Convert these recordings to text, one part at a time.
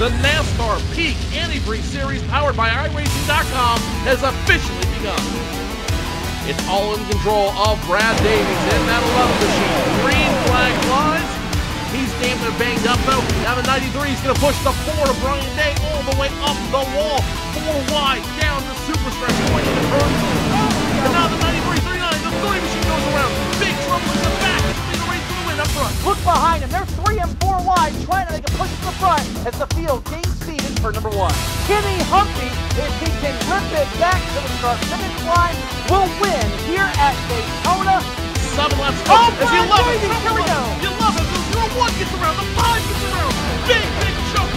The NASCAR Peak Antifreeze Series, powered by iRacing.com, has officially begun. It's all in control of Brad Davies in that 11 machine. Green flag flies. He's damn near banged up though. Now the 93 is going to push the 4 to Brian Day all the way up the wall. 4 wide down the super stretch point in the turn. And now the 93, 39, the 3 machine goes around. Big trouble in the back. It's going to race for the win up front. Look behind him. They're 3 and 4 wide, trying to make a push to the front as the field gains speed in turn number 1. Kenny Humphrey, if he can rip it back to the start-finish line, will win here at Daytona. 7 laps to go. Oh, As you love it. Here we go. You love it. The 0-1 gets around. The 5 gets around. Big jump.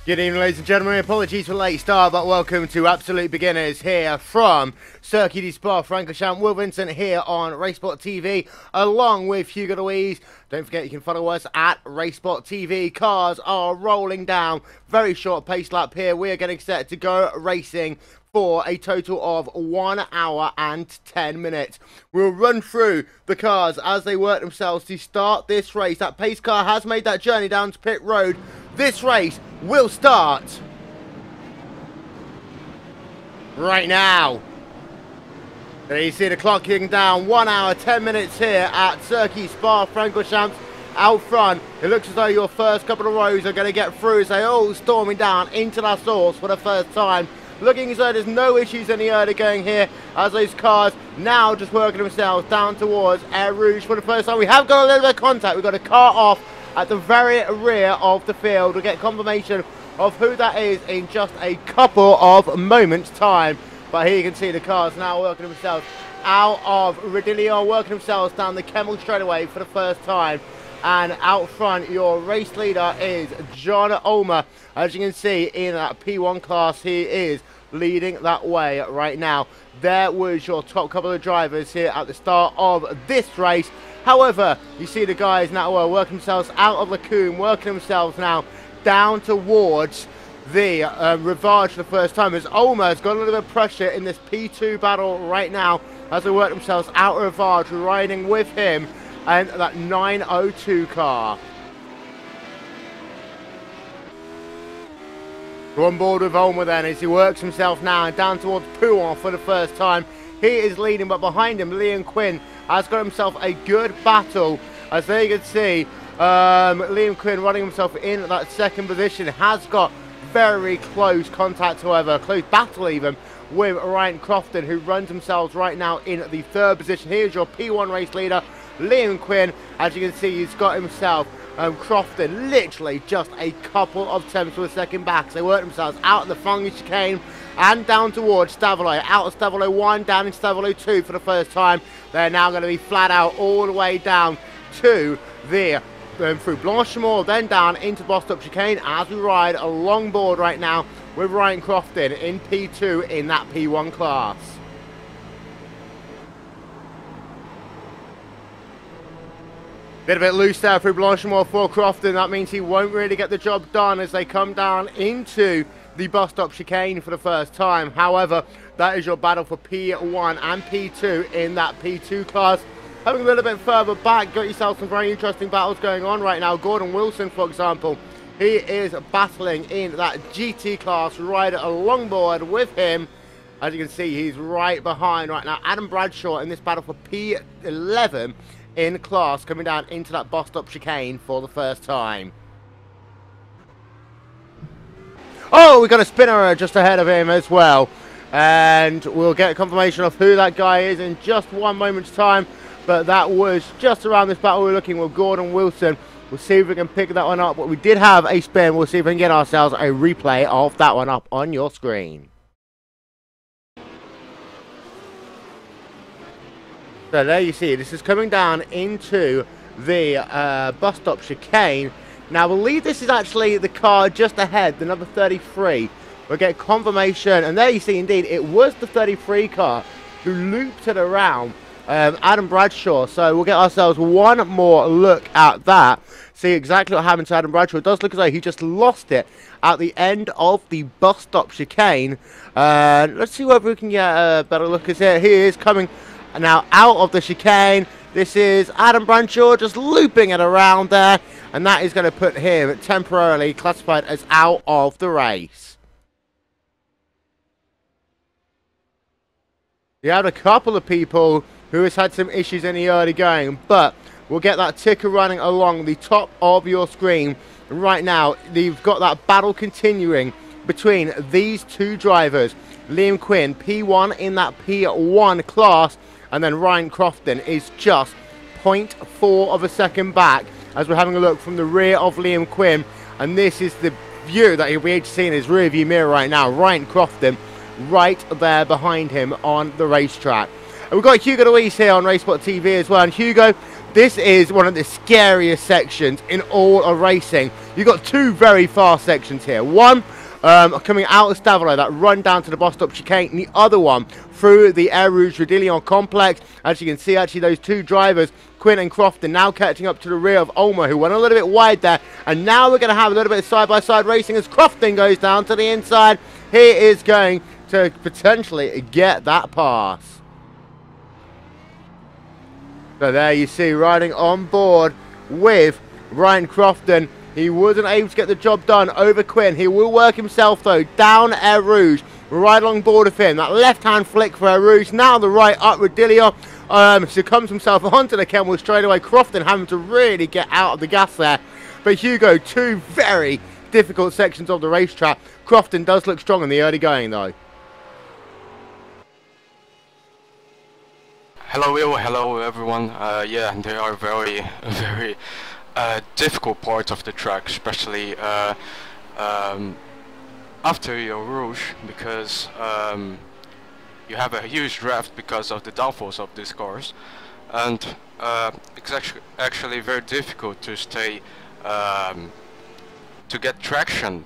Good evening, ladies and gentlemen. Apologies for the late start, but welcome to Absolute Beginners here from Circuit du Spa-Francorchamps. Will Vincent here on RaceSpotTV, along with Hugo Louise. Don't forget you can follow us at RaceSpotTV. Cars are rolling down. Very short pace lap here. We are getting set to go racing for a total of 1 hour and 10 minutes. We'll run through the cars as they work themselves to start this race. That pace car has made that journey down to pit road. This race will start right now. There you see the clock kicking down. 1 hour, 10 minutes here at Circuit Spa-Francorchamps. Out front, it looks as though your first couple of rows are going to get through as they all storming down into La Source for the first time. Looking as though there's no issues any early going here as those cars now just working themselves down towards Air Rouge for the first time. We have got a little bit of contact. We've got a car off at the very rear of the field. We'll get confirmation of who that is in just a couple of moments time. But here you can see the cars now working themselves out of Rodillo, working themselves down the Kemmel straightaway for the first time. And out front, your race leader is John Ulmer. As you can see in that P1 class, he is leading that way right now. There was your top couple of drivers here at the start of this race. However, you see the guys now working themselves out of Lacoon, working themselves now down towards the Rivage for the first time, as Ulmer has got a little bit of pressure in this P2 battle right now as they work themselves out of Rivage, riding with him and that 902 car. We're on board with Ulmer then as he works himself now down towards Pouin for the first time. He is leading, but behind him, Liam Quinn has got himself a good battle. As there you can see, Liam Quinn running himself in that second position. Has got very close contact, however, close battle even, with Ryan Crofton, who runs himself right now in the third position. Here's your P1 race leader, Liam Quinn. As you can see, he's got himself Crofton literally just a couple of tenths of a second back. So they work themselves out of the Fungi chicane and down towards Stavelot. Out of Stavelot 1, down in Stavelot 2 for the first time. They're now going to be flat out all the way down to the through Blanchimont, then down into Bostop chicane as we ride along board right now with Ryan Crofton in P2 in that P1 class. Bit a bit loose there through Blanchimont for Crofton. That means he won't really get the job done as they come down into the bus stop chicane for the first time. However, that is your battle for P1 and P2 in that P2 class. Having a little bit further back, got yourself some very interesting battles going on right now. Gordon Wilson, for example, he is battling in that GT class, rider along board with him. As you can see, he's right behind right now Adam Bradshaw in this battle for P11 in class, coming down into that bus stop chicane for the first time. Oh, we got a spinner just ahead of him as well. And we'll get a confirmation of who that guy is in just one moment's time. But that was just around this battle we were looking with Gordon Wilson. We'll see if we can pick that one up. But we did have a spin. We'll see if we can get ourselves a replay of that one up on your screen. So there you see, this is coming down into the bus stop chicane. Now I believe this is actually the car just ahead, the number 33. We'll get confirmation, and there you see, indeed, it was the 33 car who looped it around Adam Bradshaw. So we'll get ourselves one more look at that, see exactly what happened to Adam Bradshaw. It does look as though he just lost it at the end of the bus stop chicane. Let's see whether we can get a better look at it. He is coming now out of the chicane. This is Adam Bradshaw just looping it around there, and that is going to put him temporarily classified as out of the race. You had a couple of people who has had some issues in the early going, but we'll get that ticker running along the top of your screen right now. You've got that battle continuing between these two drivers. Liam Quinn, P1 in that P1 class, and then Ryan Crofton is just 0.4 of a second back as we're having a look from the rear of Liam Quinn. And this is the view that he'll be able to see in his rear view mirror right now. Ryan Crofton right there behind him on the racetrack. And we've got Hugo Luis here on RaceSpotTV as well. And Hugo, this is one of the scariest sections in all of racing. You've got two very fast sections here. One coming out of Stavelot, that run down to the bus stop chicane, and the other one through the Air Rouge Rodillion complex. As you can see, actually, those two drivers, Quinn and Crofton, now catching up to the rear of Ulmer, who went a little bit wide there. And now we're going to have a little bit of side-by-side racing as Crofton goes down to the inside. He is going to potentially get that pass. So there you see, riding on board with Ryan Crofton. He wasn't able to get the job done over Quinn. He will work himself, though, down Air Rouge, right along board of him. That left-hand flick for Air Rouge. Now the right up Rodillion. Succumbs himself onto the Kenwood straight away. Crofton having to really get out of the gas there. But Hugo, two very difficult sections of the racetrack. Crofton does look strong in the early going, though. Hello Will, hello everyone. Yeah, they are very difficult parts of the track, especially after your Rouge, because you have a huge draft because of the downforce of these cars, and it's actually very difficult to stay to get traction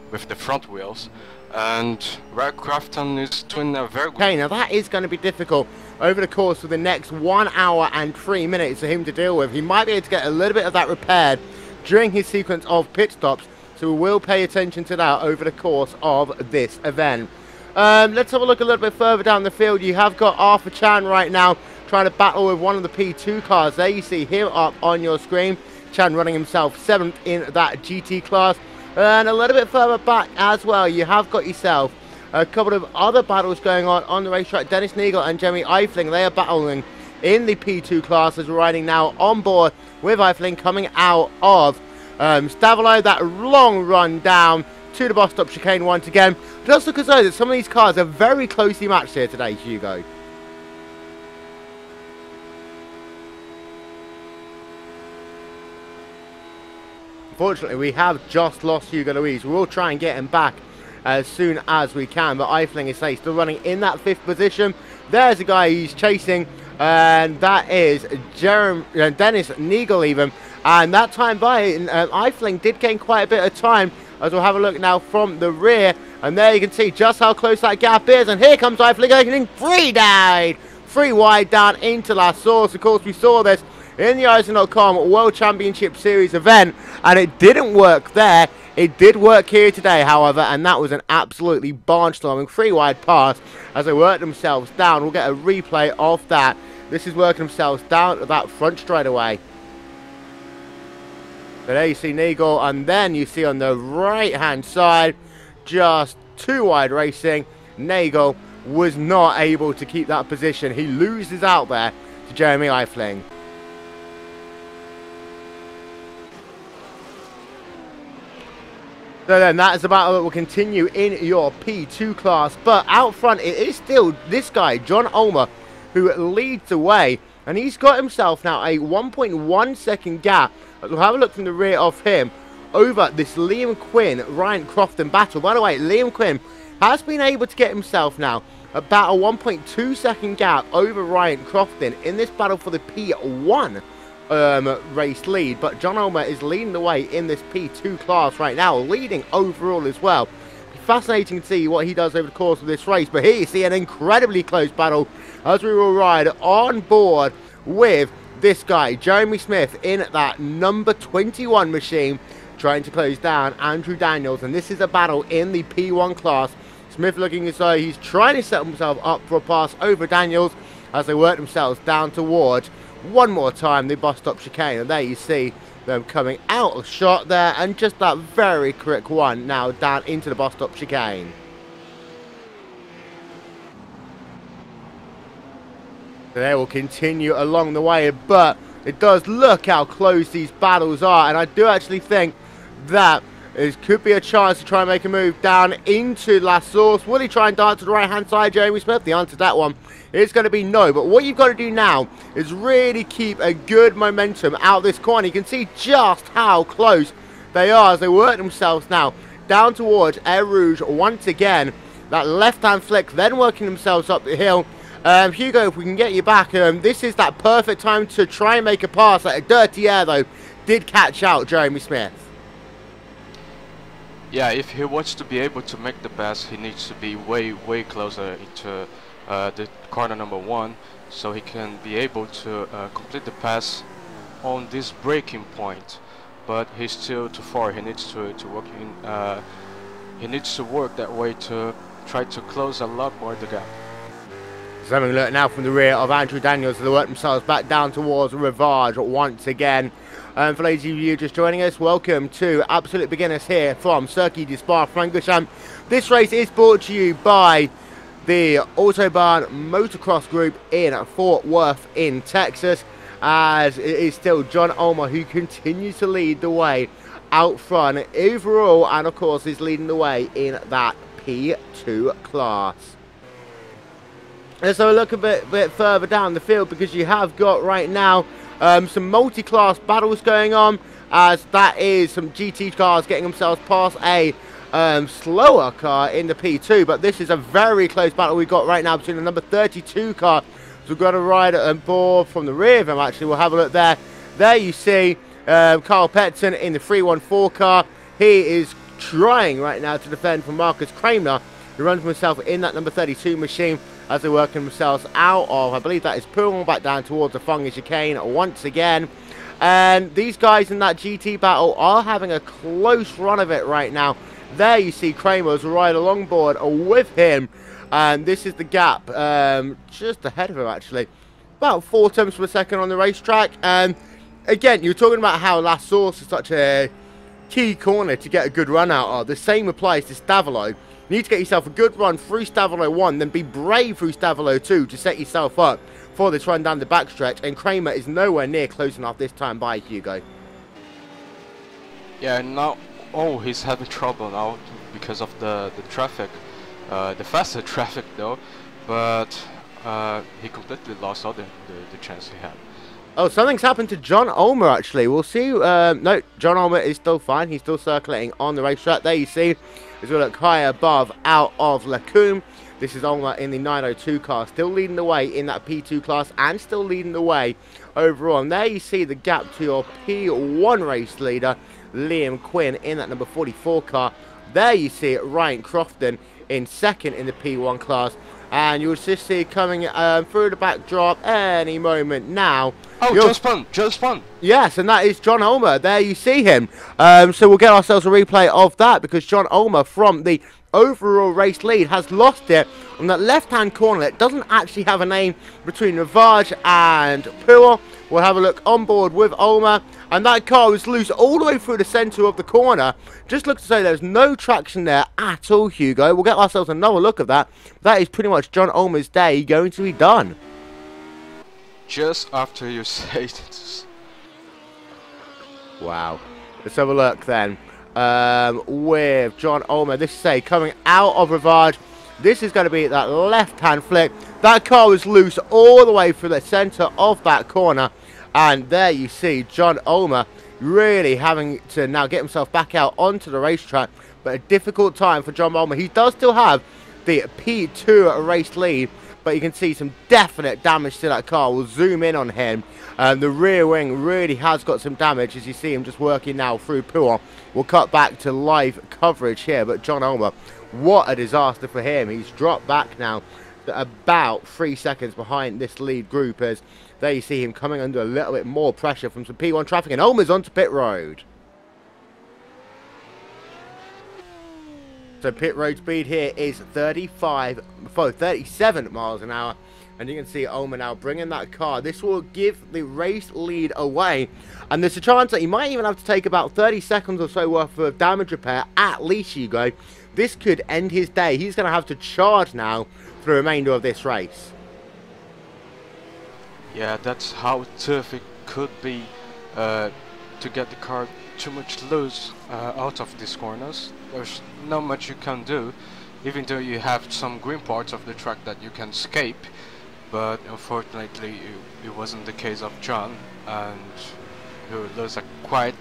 with the front wheels. And Ryan Crofton is doing a very good. Okay, now that is going to be difficult over the course of the next 1 hour and 3 minutes for him to deal with. He might be able to get a little bit of that repaired during his sequence of pit stops, so we will pay attention to that over the course of this event. Let's have a look a little bit further down the field. You have got Arthur Chan right now trying to battle with one of the P2 cars. There you see him up on your screen. Chan running himself 7th in that GT class. And a little bit further back as well, you have got yourself a couple of other battles going on the racetrack. Dennis Neagle and Jeremy Eifling, they are battling in the P2 class as we're riding now on board with Eifling coming out of Stavelot. That long run down to the bus stop chicane once again. It does look as though that some of these cars are very closely matched here today, Hugo. Unfortunately, we have just lost Hugo Luis. We'll try and get him back as soon as we can. But Eifling is still running in that 5th position. There's a guy he's chasing, and that is Dennis Neagle even. And that time by, Eifling did gain quite a bit of time, as we'll have a look now from the rear. And there you can see just how close that gap is. And here comes Eifling getting 3 wide down into La Source. Of course, we saw this in the Eisen.com World Championship Series event, and it didn't work there. It did work here today, however, and that was an absolutely barnstorming 3 wide pass as they worked themselves down. We'll get a replay of that. This is working themselves down to that front straightaway. So there you see Neagle, and then you see on the right-hand side, just 2 wide racing. Neagle was not able to keep that position. He loses out there to Jeremy Eifling. So then that is the battle that will continue in your P2 class. But out front, it is still this guy, John Ulmer, who leads the way. And he's got himself now a 1.1 second gap. We'll have a look from the rear of him over this Liam Quinn, Ryan Crofton battle. By the way, Liam Quinn has been able to get himself now about a 1.2 second gap over Ryan Crofton in this battle for the P1 race lead, but John Ulmer is leading the way in this P2 class right now, leading overall as well. fascinating to see what he does over the course of this race. But here you see an incredibly close battle as we will ride on board with this guy, Jeremy Smith, in that number 21 machine, trying to close down Andrew Daniels. And this is a battle in the P1 class. Smith looking as though he's trying to set himself up for a pass over Daniels as they work themselves down towards, one more time, the bus stop chicane. And there you see them coming out of shot there, and just that very quick one now down into the bus stop chicane. They will continue along the way, but it does look how close these battles are, and I do actually think that it could be a chance to try and make a move down into La Source. Will he try and dart to the right hand side, Jeremy Smith? The answer to that one is going to be no. But what you've got to do now is really keep a good momentum out this corner. You can see just how close they are as they work themselves now down towards Air Rouge once again. That left hand flick, then working themselves up the hill. Hugo, if we can get you back, this is that perfect time to try and make a pass. That dirty air, though, did catch out Jeremy Smith. Yeah, if he wants to be able to make the pass, he needs to be way closer into the corner number 1, so he can be able to complete the pass on this breaking point. But he's still too far. He needs to work in. He needs to work that way to try to close a lot more the gap. So having a look now from the rear of Andrew Daniels, they work themselves back down towards Rivage once again. For those of you just joining us, welcome to Absolute Beginners here from Circuit du Spa-Francorchamps. This race is brought to you by the Autobahn Motocross Group in Fort Worth in Texas, as it is still John Ulmer who continues to lead the way out front overall, and of course is leading the way in that P2 class. Let's have a look a bit further down the field, because you have got right now some multi-class battles going on, as that is some GT cars getting themselves past a slower car in the P2. But this is a very close battle we've got right now between the number 32 car. So we've got a rider on board from the rear of him. Actually, we'll have a look there. There you see Carl Petson in the 314 car. He is trying right now to defend from Marcus Kramer, who runs himself in that number 32 machine, as they're working themselves out of, I believe that is Poole, back down towards the Fungi chicane once again. And these guys in that GT battle are having a close run of it right now. There you see Kramer's right along board with him, and this is the gap just ahead of him, actually. About 4 tenths per second on the racetrack. And again, you're talking about how La Source is such a key corner to get a good run out of. The same applies to Stavelot. You need to get yourself a good run through Stavelot 1, then be brave through Stavelot 2 to set yourself up for this run down the backstretch. And Kramer is nowhere near close enough this time by Hugo. Yeah, now he's having trouble now because of the traffic, the faster traffic though. But he completely lost all the chance he had. Oh, something's happened to John Ulmer, actually. We'll see. No, John Ulmer is still fine. He's still circulating on the racetrack. There you see. As we look high above out of Lacombe. This is Ulmer in the 902 car, still leading the way in that P2 class and still leading the way overall. And there you see the gap to your P1 race leader, Liam Quinn, in that number 44 car. There you see Ryan Crofton in second in the P1 class. And you'll just see coming through the backdrop any moment now. Oh, just spun. Yes, and that is John Ulmer. There you see him. So we'll get ourselves a replay of that, because John Ulmer from the overall race lead has lost it on that left-hand corner. It doesn't actually have a name between Rivage and Poole. We'll have a look on board with Ulmer, and that car was loose all the way through the centre of the corner. Just looks to say there's no traction there at all, Hugo. We'll get ourselves another look at that. That is pretty much John Ulmer's day going to be done. Just after you say it. Wow. Let's have a look then. With John Ulmer, this is coming out of Rivage. This is going to be that left-hand flick. That car was loose all the way through the centre of that corner. And there you see John Ulmer really having to now get himself back out onto the racetrack. But a difficult time for John Ulmer. He does still have the P2 race lead. but you can see some definite damage to that car. We'll zoom in on him. The rear wing really has got some damage, as you see him just working now through Pool. We'll cut back to live coverage here, but John Ulmer, what a disaster for him. He's dropped back now about 3 seconds behind this lead group, as there you see him coming under a little bit more pressure from some P1 traffic, and Ulmer's onto pit road. So pit road speed here is 37 miles an hour. And you can see Ulmer now bringing that car. This will give the race lead away. And there's a chance that he might even have to take about 30 seconds or so worth of damage repair. At least, you go. This could end his day. He's going to have to charge now for the remainder of this race. Yeah, that's how tough it could be to get the car too much loose out of these corners. There's not much you can do, even though you have some green parts of the track that you can escape. But unfortunately, it wasn't the case of John, and who lost a quite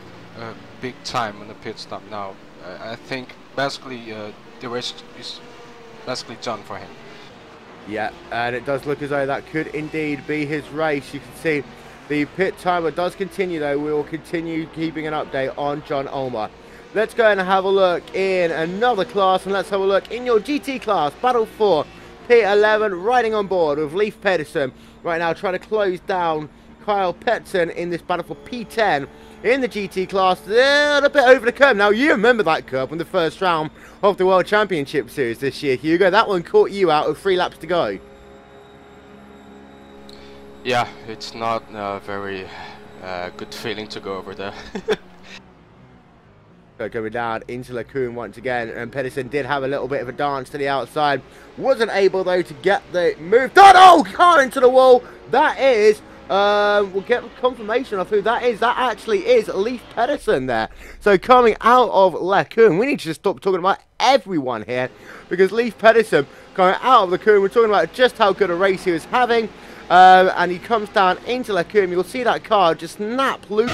big time on the pit stop now. I think basically the race is basically done for him. Yeah, and it does look as though that could indeed be his race. You can see the pit timer does continue, though. We will continue keeping an update on John Ulmer. Let's go and have a look in another class, and let's have a look in your GT class, Battle 4. P11 riding on board with Leif Pedersen right now, trying to close down Kyle Petson in this battle for P10 in the GT class. A bit over the curb. Now, you remember that curb in the first round of the World Championship Series this year, Hugo. That one caught you out with 3 laps to go. Yeah, it's not a very good feeling to go over there. Going down into LeCun once again, and Pedersen did have a little bit of a dance to the outside. Wasn't able, though, to get the move done. Oh, car into the wall. That is, we'll get confirmation of who that is. That actually is Leif Pedersen there. So coming out of LeCun, we need to just stop talking about everyone here, because Leif Pedersen coming out of LeCun, we're talking about just how good a race he was having, and he comes down into LeCun. You'll see that car just snap loose.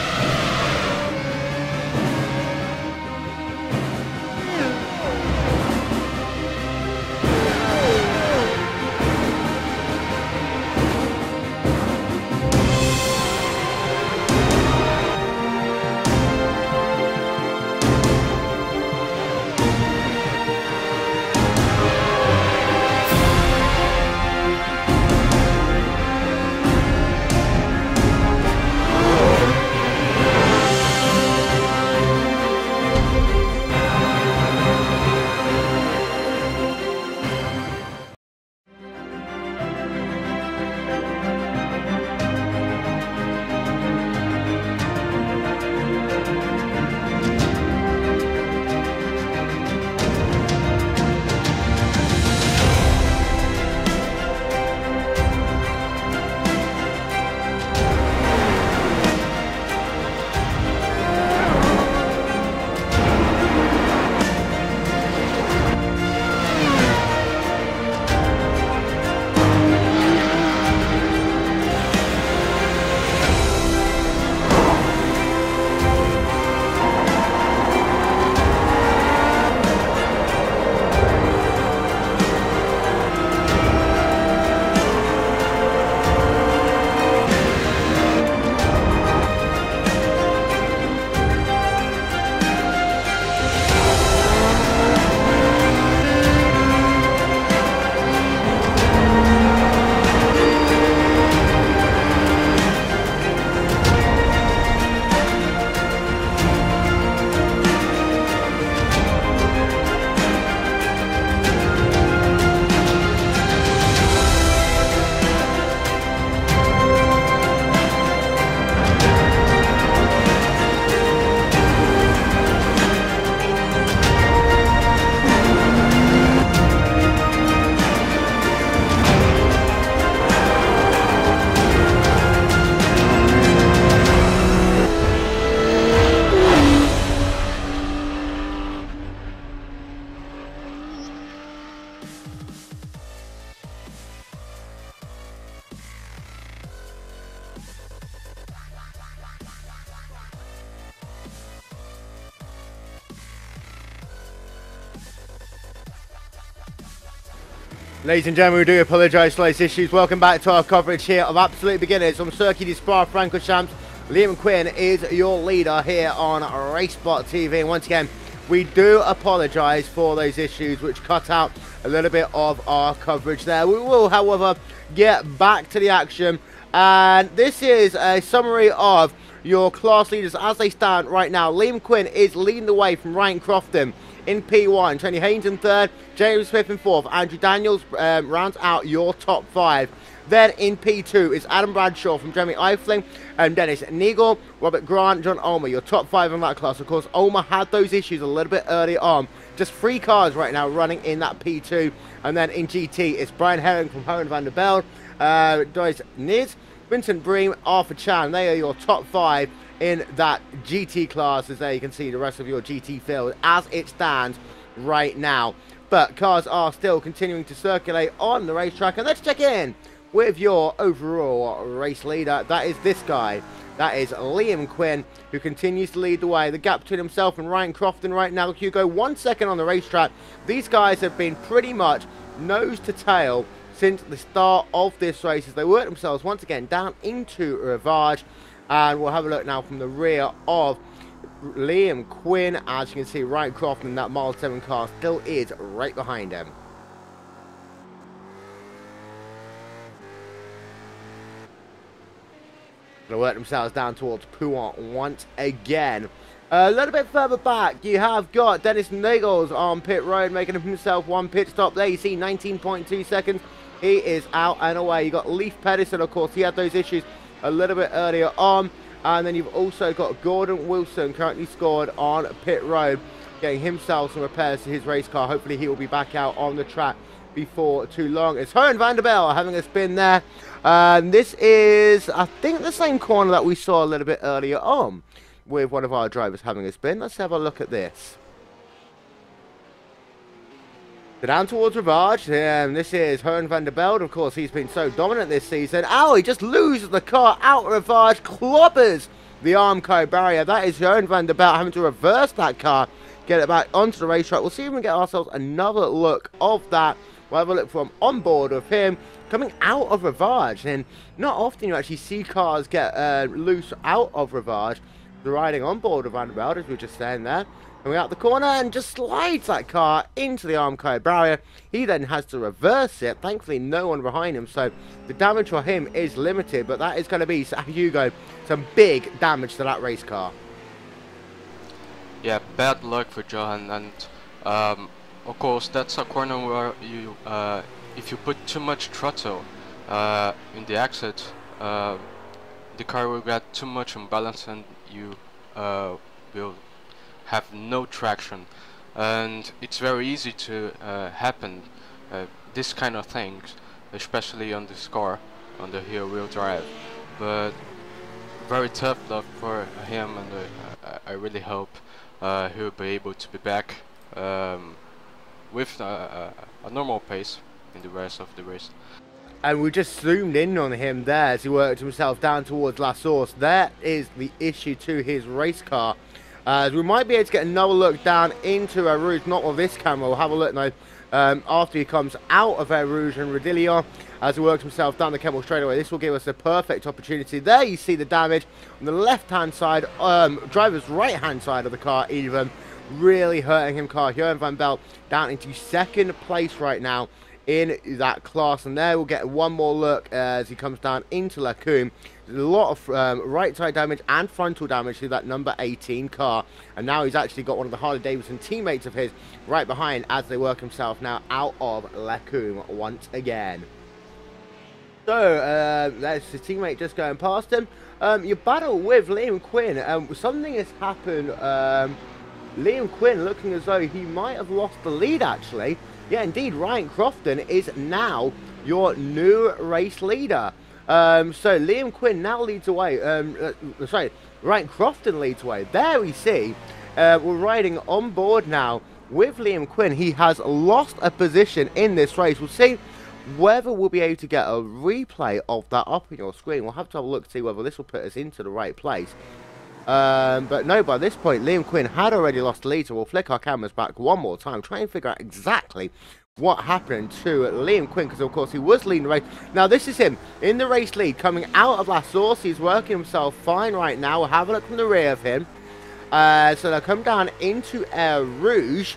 Ladies and gentlemen, we do apologise for those issues. Welcome back to our coverage here of Absolute Beginners from Circuit de Spa-Francorchamps. Liam Quinn is your leader here on RaceSpotTV. And once again, we do apologise for those issues which cut out a little bit of our coverage there. We will, however, get back to the action. And this is a summary of your class leaders as they stand right now. Liam Quinn is leading the way from Ryan Crofton in P1. Tony Haynes in third, James Smith in fourth. Andrew Daniels rounds out your top 5. Then in P2 is Adam Bradshaw from Jeremy Eifling and Dennis Neagle, Robert Grant, John Ulmer, your top 5 in that class. Of course, Ulmer had those issues a little bit early on. Just 3 cars right now running in that P2. And then in GT, it's Brian Herring from Hohen van der Belde, Dois Niz, Vincent Bream, Arthur Chan. They are your top 5 in that GT class, as there you can see the rest of your GT field as it stands right now. But cars are still continuing to circulate on the racetrack, and let's check in with your overall race leader. That is this guy. That is Liam Quinn, who continues to lead the way. The gap between himself and Ryan Crofton right now, Hugo, 1 second on the racetrack. These guys have been pretty much nose to tail since the start of this race as they work themselves once again down into Rivage. And we'll have a look now from the rear of Liam Quinn. As you can see, Ryan Crofton in that Mile 7 car still is right behind him. Going to work themselves down towards Pouant once again. A little bit further back, you have got Dennis Nagels on pit road, making himself 1 pit stop. There you see 19.2 seconds. He is out and away. You got Leif Pedersen, of course. He had those issues a little bit earlier on. And then you've also got Gordon Wilson currently scored on pit road, getting himself some repairs to his race car. Hopefully he will be back out on the track before too long. It's Hohen van der Belde having a spin there. This is, I think, the same corner that we saw a little bit earlier on with one of our drivers having a spin. Let's have a look at this. So down towards Rivage, and this is Hohen van der Belde. Of course, he's been so dominant this season. Ow, he just loses the car out of Rivage, clobbers the Armco barrier. That is Hohen van der Belde having to reverse that car, get it back onto the racetrack. We'll see if we can get ourselves another look of that. We'll have a look from on board of him coming out of Rivage. And not often you actually see cars get loose out of Rivage. The riding on board of Van der Belde, as we were just saying there. Coming out the corner and just slides that car into the Armco barrier. He then has to reverse it. Thankfully, no one behind him, so the damage for him is limited. But that is going to be, Hugo, some big damage to that race car. Yeah, bad luck for Johan, and of course that's a corner where you, if you put too much throttle in the exit, the car will get too much imbalance and you will have no traction, and it's very easy to happen this kind of things, especially on this car on the rear wheel drive. But very tough luck for him, and I really hope he'll be able to be back with a normal pace in the rest of the race. And we just zoomed in on him there as he worked himself down towards La Source. That is the issue to his race car. We might be able to get another look down into Eau Rouge, not with this camera. We'll have a look now after he comes out of Eau Rouge and Rodillion as he works himself down the Kemmel straightaway. This will give us a perfect opportunity. There you see the damage on the left-hand side, driver's right-hand side of the car even, really hurting him car. Hohen van der Belde down into 2nd place right now in that class, and there we'll get one more look as he comes down into Lacombe. There's a lot of right side damage and frontal damage to that number 18 car, and now he's actually got one of the Harley Davidson teammates of his right behind as they work himself now out of Lacombe once again. So that's his teammate just going past him. Your battle with Liam Quinn, something has happened. Liam Quinn looking as though he might have lost the lead actually. Yeah, indeed, Ryan Crofton is now your new race leader. So Liam Quinn now leads away. Ryan Crofton leads away. There we see. We're riding on board now with Liam Quinn. He has lost a position in this race. We'll see whether we'll be able to get a replay of that up on your screen. We'll have to have a look to see whether this will put us into the right place. But no, by this point, Liam Quinn had already lost the lead, so we'll flick our cameras back one more time, try and figure out exactly what happened to Liam Quinn, because of course he was leading the race. Now this is him in the race lead coming out of La Source. He's working himself fine right now. We'll have a look from the rear of him. So they'll come down into Air Rouge.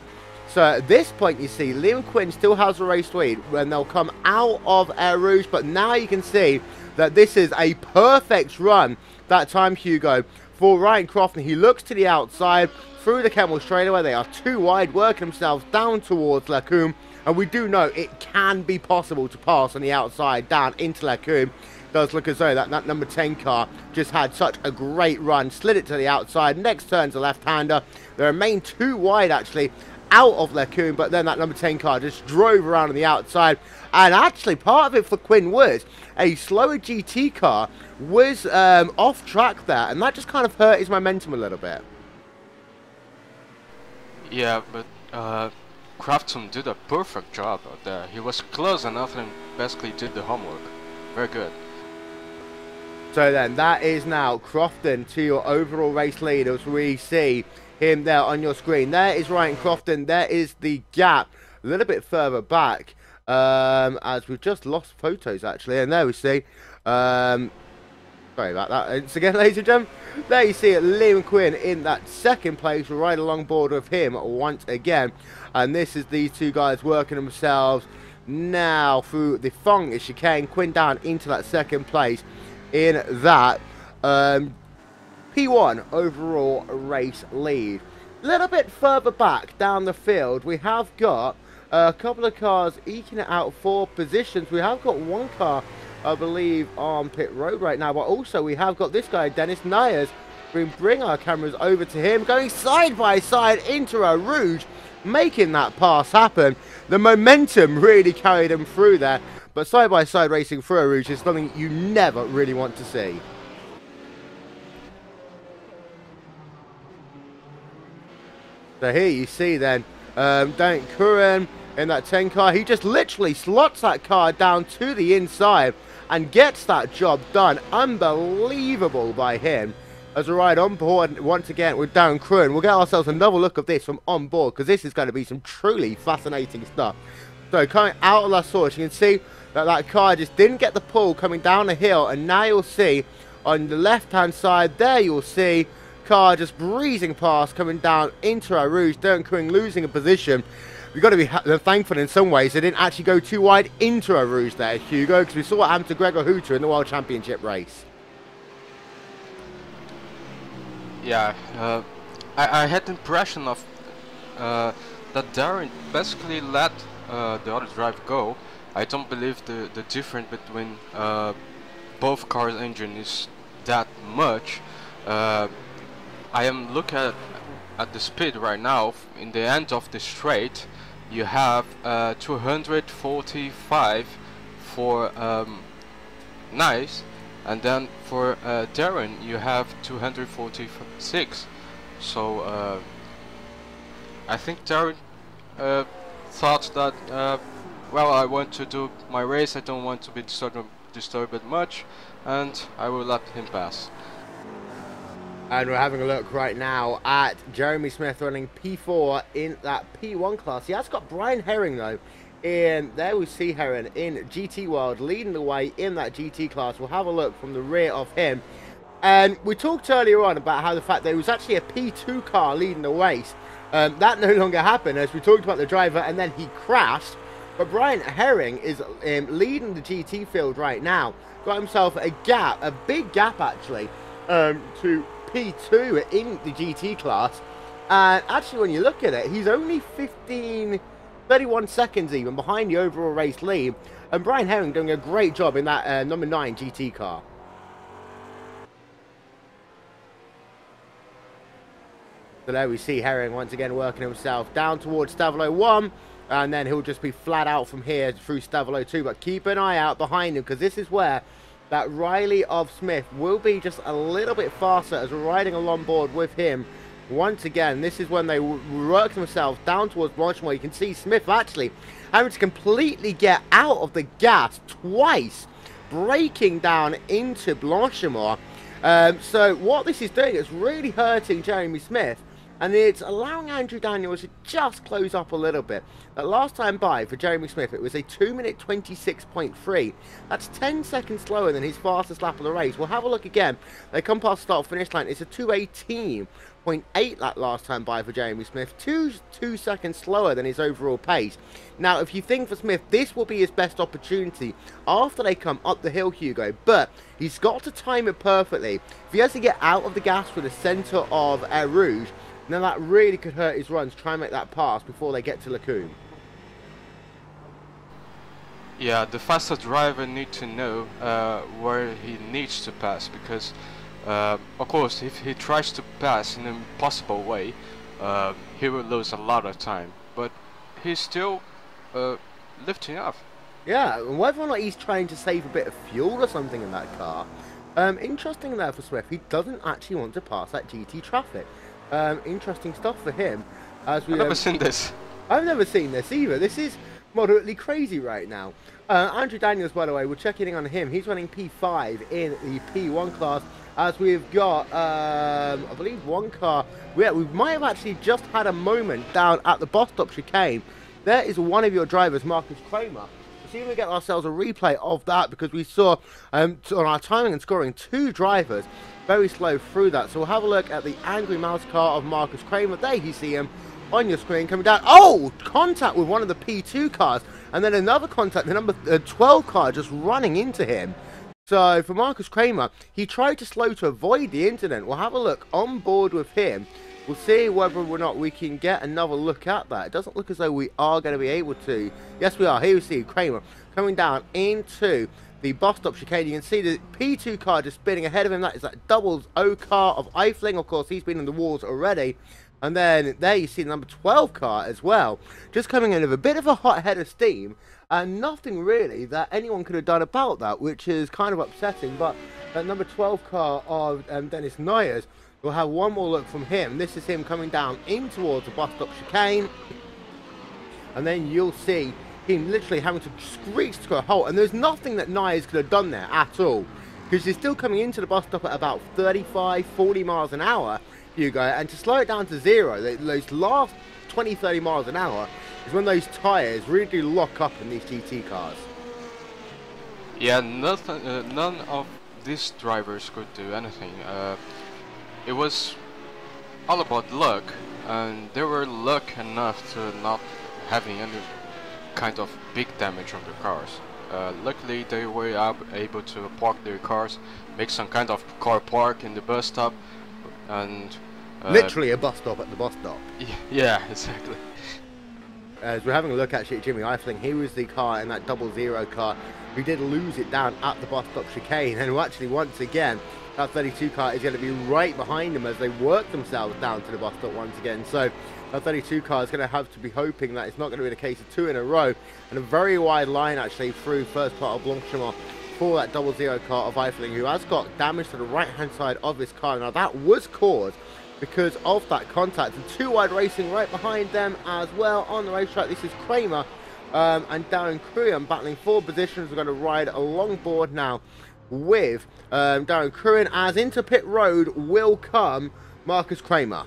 So at this point you see Liam Quinn still has the race lead when they'll come out of Air Rouge, but now you can see that this is a perfect run that time, Hugo, for Ryan Crofton. He looks to the outside through the Kemmel straightaway. They are too wide, working themselves down towards Lacombe. And we do know it can be possible to pass on the outside down into Lacombe. Does look as though that number 10 car just had such a great run. Slid it to the outside. Next turn's a left-hander. They remain too wide, actually, out of Lacombe. But then that number 10 car just drove around on the outside. And actually, part of it for Quinn was a slower GT car was off track there. And that just kind of hurt his momentum a little bit. Yeah, but Crafton did a perfect job out there. He was close enough and basically did the homework. Very good. So then that is now Crofton to your overall race lead, as we see him there on your screen. There is Ryan Crofton. There is the gap a little bit further back, as we've just lost photos actually. And there we see, sorry about that. It's again, ladies and gentlemen. There you see it, Liam Quinn in that second place, right along board with him once again. And this is these two guys working themselves now through the Fong chicane. Quinn down into that second place in that P1 overall race lead. A little bit further back down the field, we have got a couple of cars eking it out for positions. We have got one car, I believe, on pit road right now, but also we have got this guy, Dennis Nyers. We bring our cameras over to him, going side by side into a Rouge, making that pass happen. The momentum really carried him through there, but side by side racing through a Rouge is something you never really want to see. So here you see then Dan Curran in that 10 car. He just literally slots that car down to the inside and gets that job done. Unbelievable by him. As we ride on board once again with Darren Curran, we'll get ourselves another look of this from on board, because this is going to be some truly fascinating stuff. So coming out of La Source, you can see that that car just didn't get the pull coming down the hill, and now you'll see on the left hand side there, you'll see car just breezing past coming down into our Rouge. Darren Curran losing a position. We've got to be thankful in some ways they didn't actually go too wide into our Rouge there, Hugo, because we saw what happened to Gregor Hooter in the World Championship race. Yeah, I had the impression of that Darren basically let the other driver go. I don't believe the difference between both cars' engine is that much. I am looking at the speed right now. In the end of the straight, you have 245 for Nice. And then for Darren, you have 246. So I think Darren thought that, well, I want to do my race, I don't want to be disturbed much, and I will let him pass. And we're having a look right now at Jeremy Smith running P4 in that P1 class. He has got Brian Herring though. And there we see Herring in GT World leading the way in that GT class. We'll have a look from the rear of him. And we talked earlier on about how the fact that it was actually a P2 car leading the race. That no longer happened, as we talked about the driver and then he crashed. But Brian Herring is leading the GT field right now. Got himself a gap, a big gap actually, to P2 in the GT class. And actually when you look at it, he's only 31 seconds even behind the overall race lead, and Brian Herring doing a great job in that number 9 GT car. So there we see Herring once again working himself down towards Stavolo 1, and then he'll just be flat out from here through Stavolo 2, but keep an eye out behind him, because this is where that Riley of Smith will be just a little bit faster as we're riding along board with him. Once again, this is when they work themselves down towards Blanchimont. You can see Smith actually having to completely get out of the gas twice, braking down into Blanchimont. So what this is doing is really hurting Jeremy Smith and it's allowing Andrew Daniels to just close up a little bit. That last time by for Jeremy Smith, it was a 2-minute 26.3. That's 10 seconds slower than his fastest lap of the race. We'll have a look again. They come past the start-finish line. It's a 2:18.8 that last time by for Jeremy Smith, 2 seconds slower than his overall pace. Now, if you think for Smith, this will be his best opportunity after they come up the hill, Hugo, but he's got to time it perfectly. If he has to get out of the gas for the centre of Air Rouge, then that really could hurt his runs. Try and make that pass before they get to Lacoon. Yeah, the faster driver needs to know where he needs to pass, because of course if he tries to pass in an impossible way, he will lose a lot of time, but he's still lifting off. Yeah, and whether or not he's trying to save a bit of fuel or something in that car. Interesting there for Swift, he doesn't actually want to pass that GT traffic. Interesting stuff for him. As we, I've never seen this. I've never seen this either. This is moderately crazy right now. Andrew Daniels, by the way, we're checking in on him. He's running P5 in the P1 class, as we've got, I believe, one car. Yeah, we might have actually just had a moment down at the bus stop chicane. There is one of your drivers, Marcus Kramer. See if we get ourselves a replay of that, because we saw on our timing and scoring 2 drivers very slow through that. So we'll have a look at the Angry Mouse car of Marcus Kramer. There you see him on your screen coming down. Oh, contact with one of the P2 cars, and then another contact, the number 12 car just running into him. So for Marcus Kramer, he tried to slow to avoid the incident. We'll have a look on board with him. We'll see whether or not we can get another look at that. It doesn't look as though we are going to be able to. Yes, we are. Here we see Kramer coming down into the bus stop chicane. You can see the P2 car just spinning ahead of him. That is that doubles O car of Eifling. Of course, he's been in the walls already. And then there you see the number 12 car as well, just coming in with a bit of a hot head of steam, and nothing really that anyone could have done about that, which is kind of upsetting. But that number 12 car of Dennis Noyers, we'll have one more look from him. This is him coming down in towards the bus stop chicane, and then you'll see him literally having to screech to a halt, and there's nothing that Noyers could have done there at all, because he's still coming into the bus stop at about 35-40 miles an hour, Hugo, and to slow it down to 0, those last 20-30 miles an hour is when those tyres really do lock up in these GT cars. Yeah, nothing, none of these drivers could do anything. It was all about luck, and they were lucky enough to not having any kind of big damage on their cars. Luckily they were able to park their cars, make some kind of car park in the bus stop, and literally a bus stop at the bus stop. Yeah, exactly. As we're having a look, actually, at Jimmy Eifling, he was the car in that 00 car who did lose it down at the bus stop chicane, and who actually, once again, that 32 car is going to be right behind them as they work themselves down to the bus stop once again. So that 32 car is going to have to be hoping that it's not going to be the case of 2 in a row, and a very wide line actually through first part of Blanchimont for that 00 car of Eifling, who has got damage to the right hand side of his car. Now that was caused because of that contact, and 2 wide racing right behind them as well on the racetrack. This is Kramer and Darren Crewin battling for positions. We're going to ride along board now with Darren Crewin, as into pit road will come Marcus Kramer.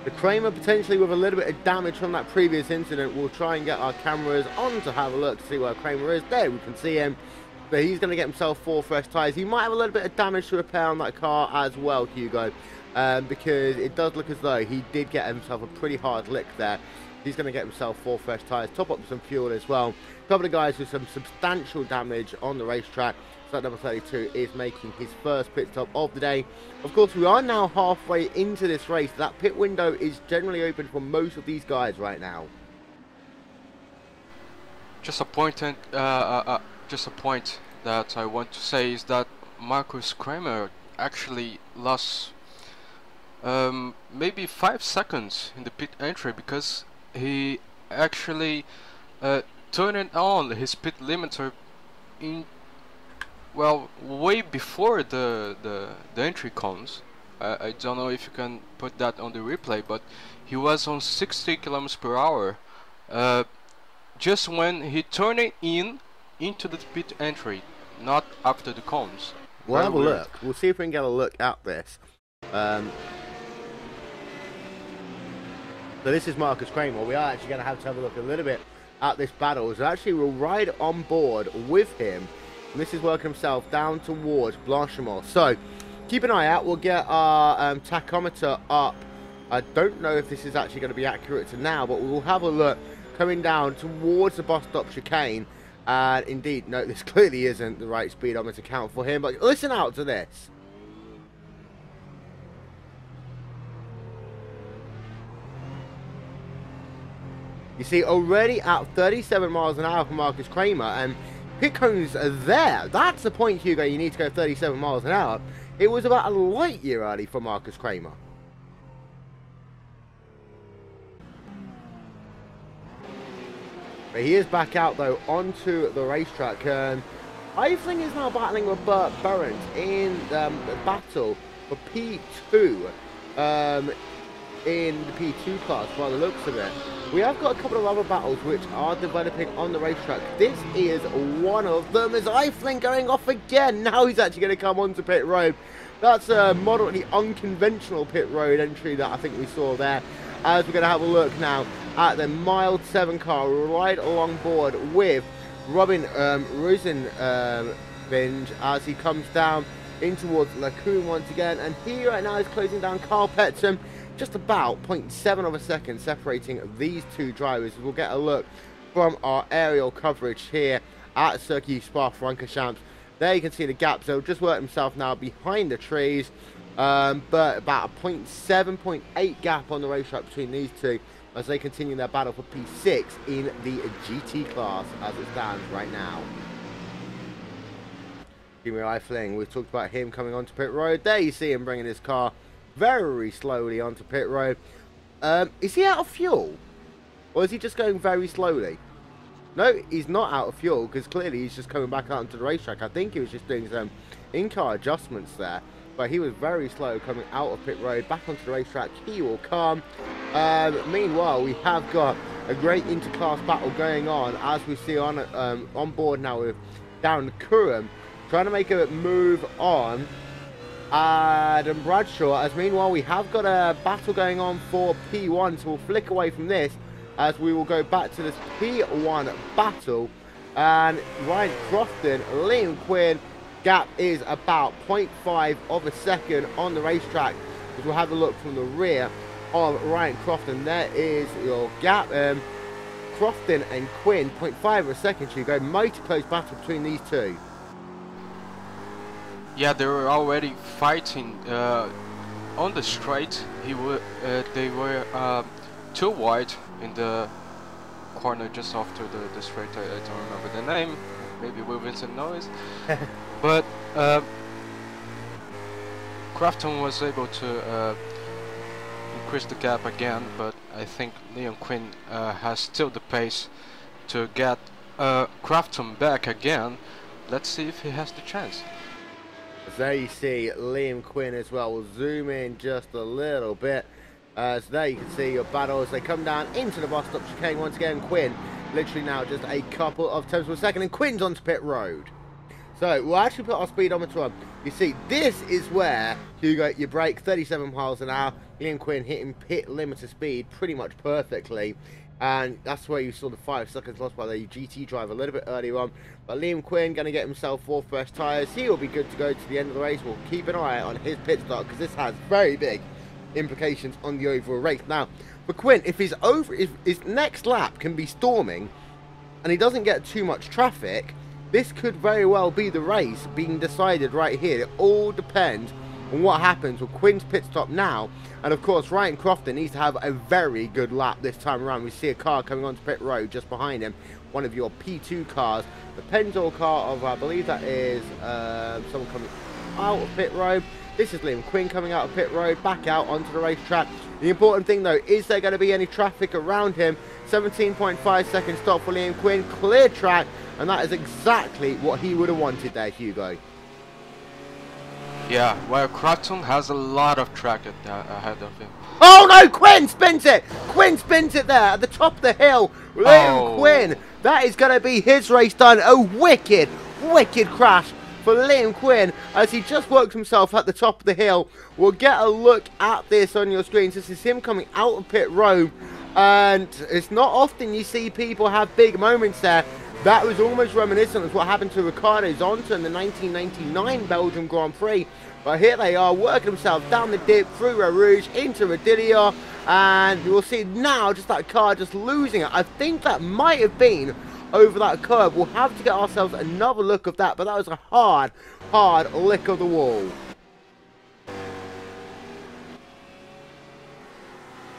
The Kramer potentially with a little bit of damage from that previous incident. We'll try and get our cameras on to have a look to see where Kramer is. There we can see him, but he's going to get himself 4 fresh tyres. He might have a little bit of damage to repair on that car as well, Hugo, because it does look as though he did get himself a pretty hard lick there. He's going to get himself 4 fresh tyres, top up some fuel as well. A couple of guys with some substantial damage on the racetrack. So that number 32 is making his first pit stop of the day. Of course, we are now halfway into this race. That pit window is generally open for most of these guys right now. Just a point that I want to say is that Marcus Kramer actually lost maybe 5 seconds in the pit entry, because he actually turned on his pit limiter in, well, way before the entry comes. I don't know if you can put that on the replay, but he was on 60 kilometers per hour just when he turned it into the pit entry, not after the cones. We'll have a look. We'll see if we can get a look at this. So this is Marcus Kramer. We are actually going to have a look a little bit at this battle. So actually we'll ride on board with him. And this is working himself down towards Blanchimont. So keep an eye out. We'll get our tachometer up. I don't know if this is actually going to be accurate to now, but we'll have a look coming down towards the bus stop chicane. And indeed, no, this clearly isn't the right speedometer count for him. But listen out to this. You see, already at 37 miles an hour for Marcus Kramer, and pit cones are there. That's the point, Hugo. You need to go 37 miles an hour. It was about a light year early for Marcus Kramer. But he is back out, though, onto the racetrack. Eifling is now battling with Burt Burns in the battle for P2 in the P2 class, by the looks of it. We have got a couple of other battles which are developing on the racetrack. This is one of them, as Eifling going off again. Now he's actually going to come onto pit road. That's a moderately unconventional pit road entry that I think we saw there. As we're going to have a look now at the mild 7 car right along board with Robin Rosenbinge as he comes down in towards Lacoon once again. And he right now is closing down Carl Petson. Just about 0.7 of a second separating these two drivers. We'll get a look from our aerial coverage here at Circuit Spa-Francorchamps. There you can see the gap. So just worked himself now behind the trees. But about a 0.7, 0.8 gap on the racetrack between these two as they continue their battle for P6 in the GT class as it stands right now. Kimi Eifling, we've talked about him coming onto pit road. There you see him bringing his car very slowly onto pit road. Is he out of fuel? Or is he just going very slowly? No, he's not out of fuel, because clearly he's just coming back out onto the racetrack. I think he was just doing some in-car adjustments there. But he was very slow coming out of pit road, back onto the racetrack. He will come. Meanwhile, we have got a great inter-class battle going on, as we see on board now with Darren Curran, trying to make a move on Adam Bradshaw, as meanwhile we have got a battle going on for P1, so we'll flick away from this as we will go back to this P1 battle. And Ryan Crofton, Liam Quinn, gap is about 0.5 of a second on the racetrack, as we'll have a look from the rear of Ryan Crofton. There is your gap. Crofton and Quinn, 0.5 of a second, Hugo. Mighty close battle between these two. Yeah, they were already fighting on the straight. They were too wide in the corner just after the straight. I don't remember the name. Maybe Will Vincent knows. But Crafton was able to increase the gap again. But I think Liam Quinn has still the pace to get Crafton back again. Let's see if he has the chance. There you see Liam Quinn as well. We'll zoom in just a little bit. So there you can see your battle as they come down into the bus stop chicane once again. Quinn literally now just a couple of tenths per second, and Quinn's onto pit road. So we'll actually put our speedometer on. You see, this is where you brake 37 miles an hour. Liam Quinn hitting pit limiter speed pretty much perfectly. And that's where you saw the 5 seconds lost by the GT driver a little bit earlier on. But Liam Quinn going to get himself 4 fresh tyres. He will be good to go to the end of the race. We'll keep an eye on his pit stop, because this has very big implications on the overall race. Now, for Quinn, if his next lap can be storming and he doesn't get too much traffic, this could very well be the race being decided right here. It all depends on what happens with Quinn's pit stop now. And of course, Ryan Crofton needs to have a very good lap this time around. We see a car coming onto pit road just behind him, one of your P2 cars, the Penzol car of, I believe that is someone coming out of pit road. This is Liam Quinn coming out of pit road, back out onto the racetrack. The important thing though, is there going to be any traffic around him? 17.5 second stop for Liam Quinn, clear track, and that is exactly what he would have wanted there, Hugo. Yeah, well, Crofton has a lot of track ahead of him. Oh no, Quinn spins it! Quinn spins it there at the top of the hill. Liam Quinn, that is going to be his race done. A wicked, wicked crash for Liam Quinn as he just worked himself at the top of the hill. We'll get a look at this on your screens. This is him coming out of pit road And it's not often you see people have big moments there. That was almost reminiscent of what happened to Ricardo Zonta in the 1999 Belgium Grand Prix. But here they are, working themselves down the dip, through Eau Rouge, into Radilia. And you'll see now just that car just losing it. I think that might have been over that curb. We'll have to get ourselves another look of that. But that was a hard, hard lick of the wall.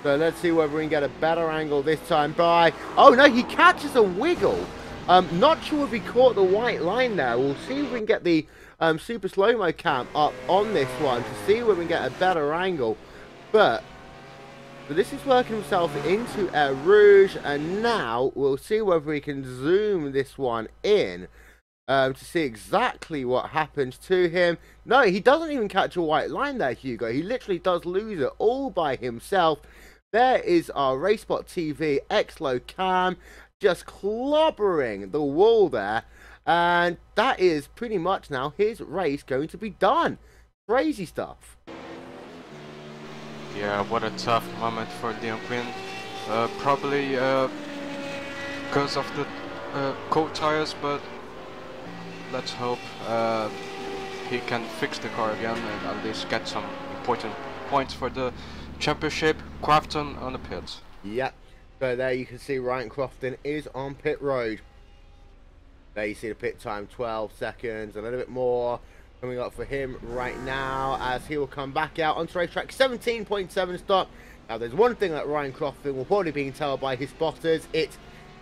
So let's see whether we can get a better angle this time by... Oh no, he catches a wiggle. Not sure if he caught the white line there. We'll see if we can get the super slow-mo cam up on this one to see whether we can get a better angle. But this is working himself into Eau Rouge, and now we'll see whether we can zoom this one in to see exactly what happens to him. No, he doesn't even catch a white line there, Hugo. He literally does lose it all by himself. There is our RaceSpotTV X-Low cam just clobbering the wall there. And that is pretty much now his race going to be done. Crazy stuff. Yeah, what a tough moment for Liam Quinn. Probably because of the cold tires, but let's hope he can fix the car again and at least get some important points for the championship. Crafton on the pits. Yep. So there you can see Ryan Crofton is on pit road. There you see the pit time, 12 seconds, a little bit more coming up for him right now as he will come back out onto racetrack. 17.7 stop. Now there's one thing that Ryan Crofton will probably be told by his spotters. It's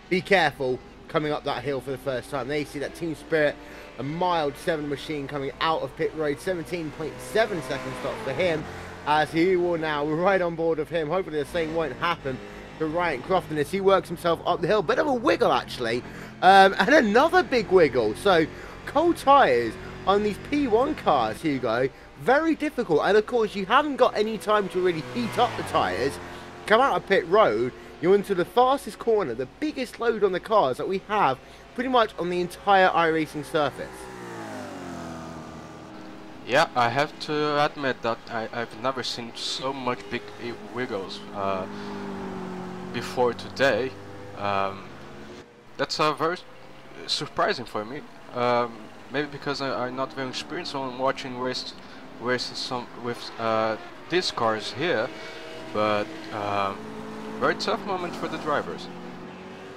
be careful coming up that hill for the first time. There you see that Team Spirit, a mild 7 machine coming out of pit road. 17.7 second stop for him as he will now right on board of him. Hopefully the same won't happen to Ryan Crofton as he works himself up the hill. Bit of a wiggle actually, and another big wiggle. So cold tyres on these P1 cars, Hugo, very difficult. And of course you haven't got any time to really heat up the tyres. Come out of pit road, you're into the fastest corner, the biggest load on the cars that we have pretty much on the entire iRacing surface. Yeah, I have to admit that I've never seen so much big wiggles before today. That's very surprising for me. Maybe because I'm not very experienced on watching races with these cars here, but very tough moment for the drivers.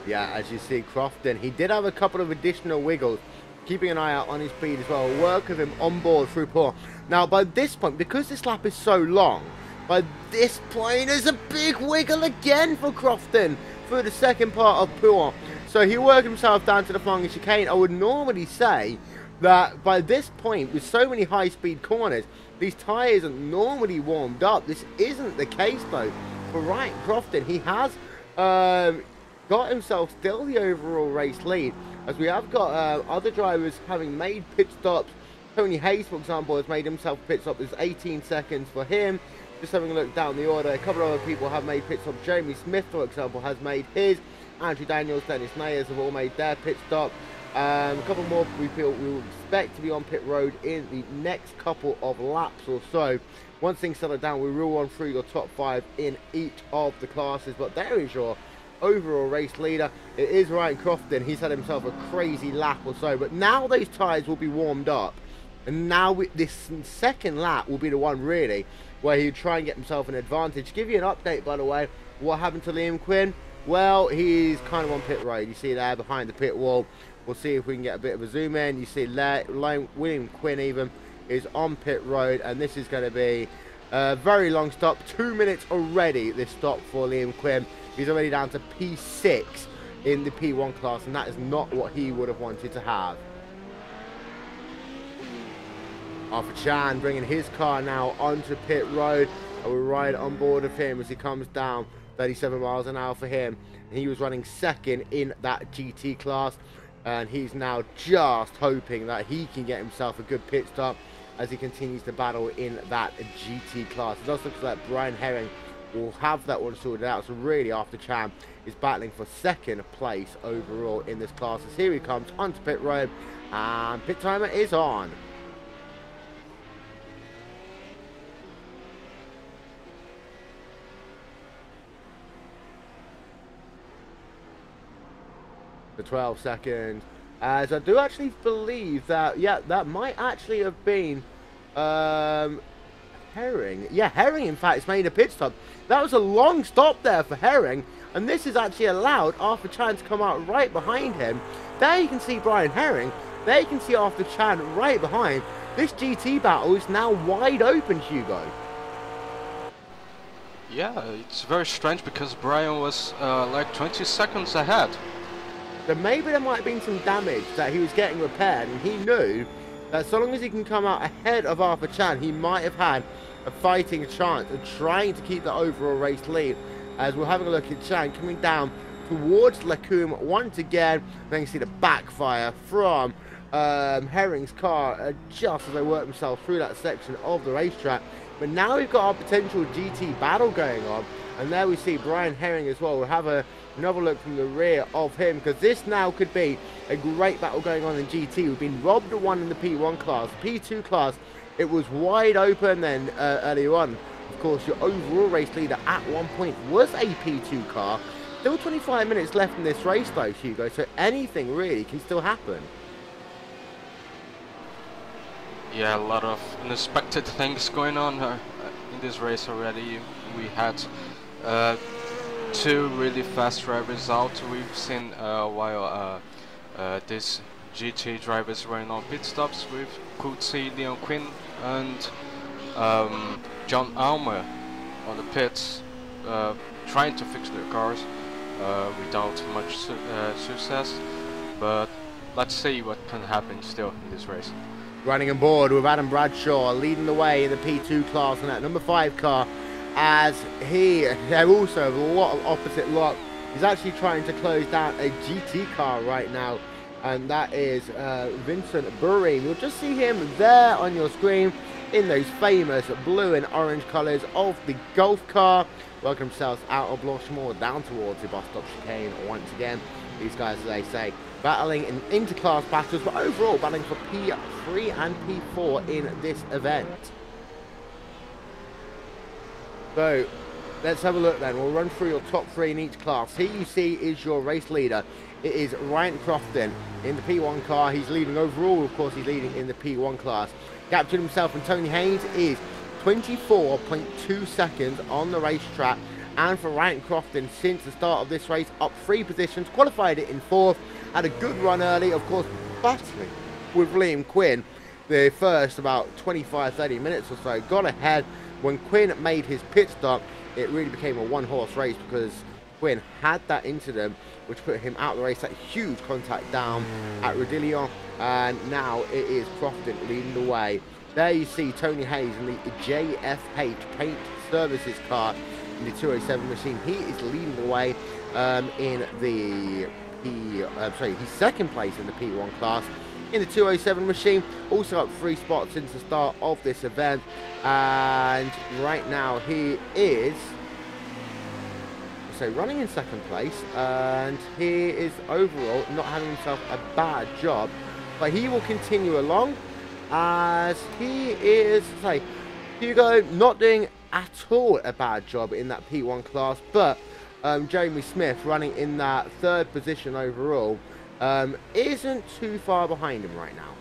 Yeah, as you see, Crofton, he did have a couple of additional wiggles, keeping an eye out on his speed as well. Work with him on board through Poor. Now, by this point, because this lap is so long, by this point, there's a big wiggle again for Crofton through the second part of Poor. So he worked himself down to the flanking chicane. I would normally say that by this point, with so many high-speed corners, these tyres are normally warmed up. This isn't the case, though. For Ryan Crofton, he has got himself still the overall race lead, as we have got other drivers having made pit stops. Tony Hayes, for example, has made himself a pit stop. It's 18 seconds for him. Just having a look down the order, a couple of other people have made pit stops. Jeremy Smith, for example, has made his. Andrew Daniels, Dennis Nayers have all made their pit stop. A couple more we will expect to be on pit road in the next couple of laps or so. Once things settle down, we will run through your top 5 in each of the classes. But there is your overall race leader. It is Ryan Crofton. He's had himself a crazy lap or so, but now those tyres will be warmed up, and now this second lap will be the one really where he'll try and get himself an advantage. To give you an update, by the way, what happened to Liam Quinn? Well, he's kind of on pit road. You see there behind the pit wall. We'll see if we can get a bit of a zoom in. You see William Quinn even is on pit road, and this is going to be a very long stop. 2 minutes already, this stop for Liam Quinn. He's already down to P6 in the P1 class, and that is not what he would have wanted to have. Arthur Chan bringing his car now onto pit road, and we're right on board of him as he comes down. 37 miles an hour for him. And he was running second in that GT class, and he's now just hoping that he can get himself a good pit stop as he continues to battle in that GT class. It does look like Brian Herring will have that one sorted out. So really, Arthur Chan is battling for second place overall in this class. As here he comes onto pit road, and pit timer is on. for 12 seconds. As I do actually believe that, yeah, that might actually have been Herring. Yeah, Herring, in fact, has made a pit stop. That was a long stop there for Herring, and this has actually allowed Arthur Chan to come out right behind him. There you can see Brian Herring. There you can see Arthur Chan right behind. This GT battle is now wide open, Hugo. Yeah, it's very strange because Brian was like 20 seconds ahead. So maybe there might have been some damage that he was getting repaired, and he knew that so long as he can come out ahead of Arthur Chan, he might have had a fighting chance of trying to keep the overall race lead. As we're having a look at Chan coming down towards Lacombe once again. Then you see the backfire from Herring's car just as they work themselves through that section of the racetrack. But now we've got our potential GT battle going on, and there we see Brian Herring as well. We'll have another look from the rear of him, because this now could be a great battle going on in GT. We've been robbed of one in the P1 class. P2 class, it was wide open then earlier on. Of course, your overall race leader at one point was a P2 car. Still 25 minutes left in this race though, Hugo, so anything really can still happen. Yeah, a lot of unexpected things going on in this race already. We had 2 really fast drivers out. We've seen while these GT drivers were on pit stops. We could see Leon Quinn and John Almer on the pits trying to fix their cars without much success. But let's see what can happen still in this race. Running on board with Adam Bradshaw leading the way in the P2 class in that number 5 car, as they're also a lot of opposite lot. He's actually trying to close down a GT car right now, and that is Vincent Burry. You'll just see him there on your screen in those famous blue and orange colours of the Golf car. Working themselves out of Blanchimont down towards the bus stop chicane once again. These guys, as they say, battling in inter-class battles, but overall battling for P3 and P4 in this event. So, let's have a look then. We'll run through your top 3 in each class. Here you see is your race leader. It is Ryan Crofton in the P1 car. He's leading overall, of course, he's leading in the P1 class. Gap between himself and Tony Haynes is 24.2 seconds on the racetrack. And for Ryan Crofton, since the start of this race, up 3 positions, qualified it in 4th, had a good run early, of course, battling with Liam Quinn the first about 25-30 minutes or so. Got ahead when Quinn made his pit stop. It really became a one-horse race because Quinn had that incident which put him out of the race. That huge contact down at Rodillion, and now it is Crofton leading the way. There you see Tony Hayes in the JFH Paint Services car in the 207 machine. He is leading the way in the he's second place in the P1 class in the 207 machine. Also up 3 spots since the start of this event, and right now he is running in second place, and he is overall not having himself a bad job, but he will continue along as he is, Hugo, not doing at all a bad job in that P1 class, but Jeremy Smith running in that 3rd position overall isn't too far behind him right now.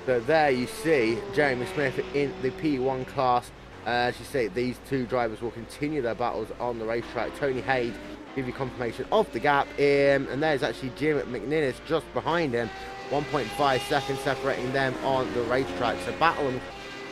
So there you see Jeremy Smith in the P1 class. As you see, these 2 drivers will continue their battles on the racetrack. Tony Hayes give you confirmation of the gap, and there's actually Jim McNinnis just behind him, 1.5 seconds separating them on the racetrack. So battle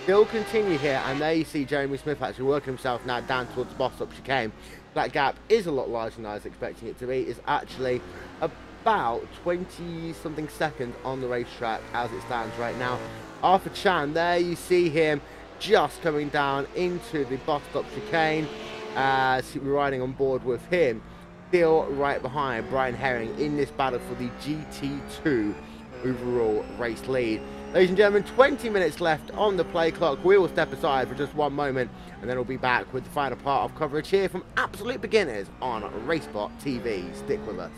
still continue here, and there you see Jeremy Smith actually working himself now down towards the bus stop chicane. That gap is a lot larger than I was expecting it to be. It's actually about 20 something seconds on the racetrack as it stands right now. Arthur Chan, there you see him just coming down into the bus stop chicane as we're riding on board with him, still right behind Brian Herring in this battle for the GT2 overall race lead. Ladies and gentlemen, 20 minutes left on the play clock. We will step aside for just one moment, and then we'll be back with the final part of coverage here from Absolute Beginners on RaceSpotTV. Stick with us.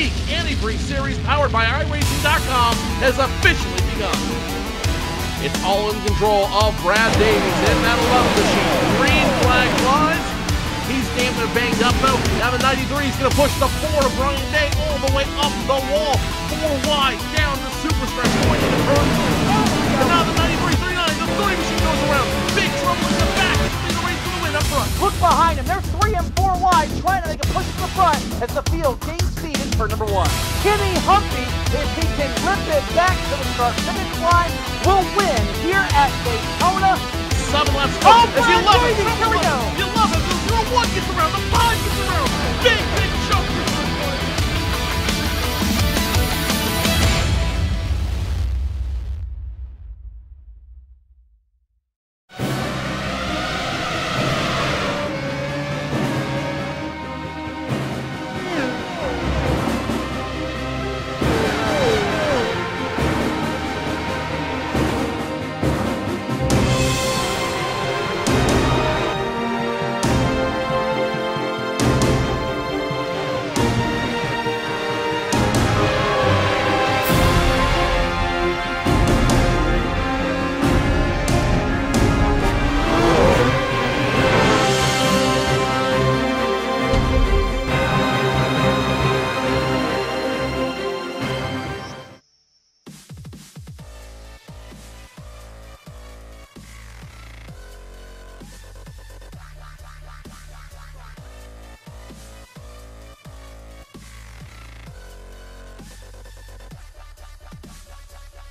Geek Antifreeze series powered by iRacing.com has officially begun. It's all in control of Brad Davies in that 11 machine. Green flag flies. He's damn near banged up though. Now the 93 is going to push the 4 of Brian Day all the way up the wall. 4 wide down the super stretch point in the turn. And now the 93, 39, the 3 machine goes around. Big trouble in the back. It's the race to the win up front. Look behind him. They're 3 and 4 wide, trying to make a push to the front as the field gains speed in turn number 1. Kenny Humphrey, if he can rip it back to the start finish line, will win here at Daytona. 7 laps to go. Oh, As you Brad love it. Davies, here we go. You love it. The 1 gets around. The 5 gets around. Big jump.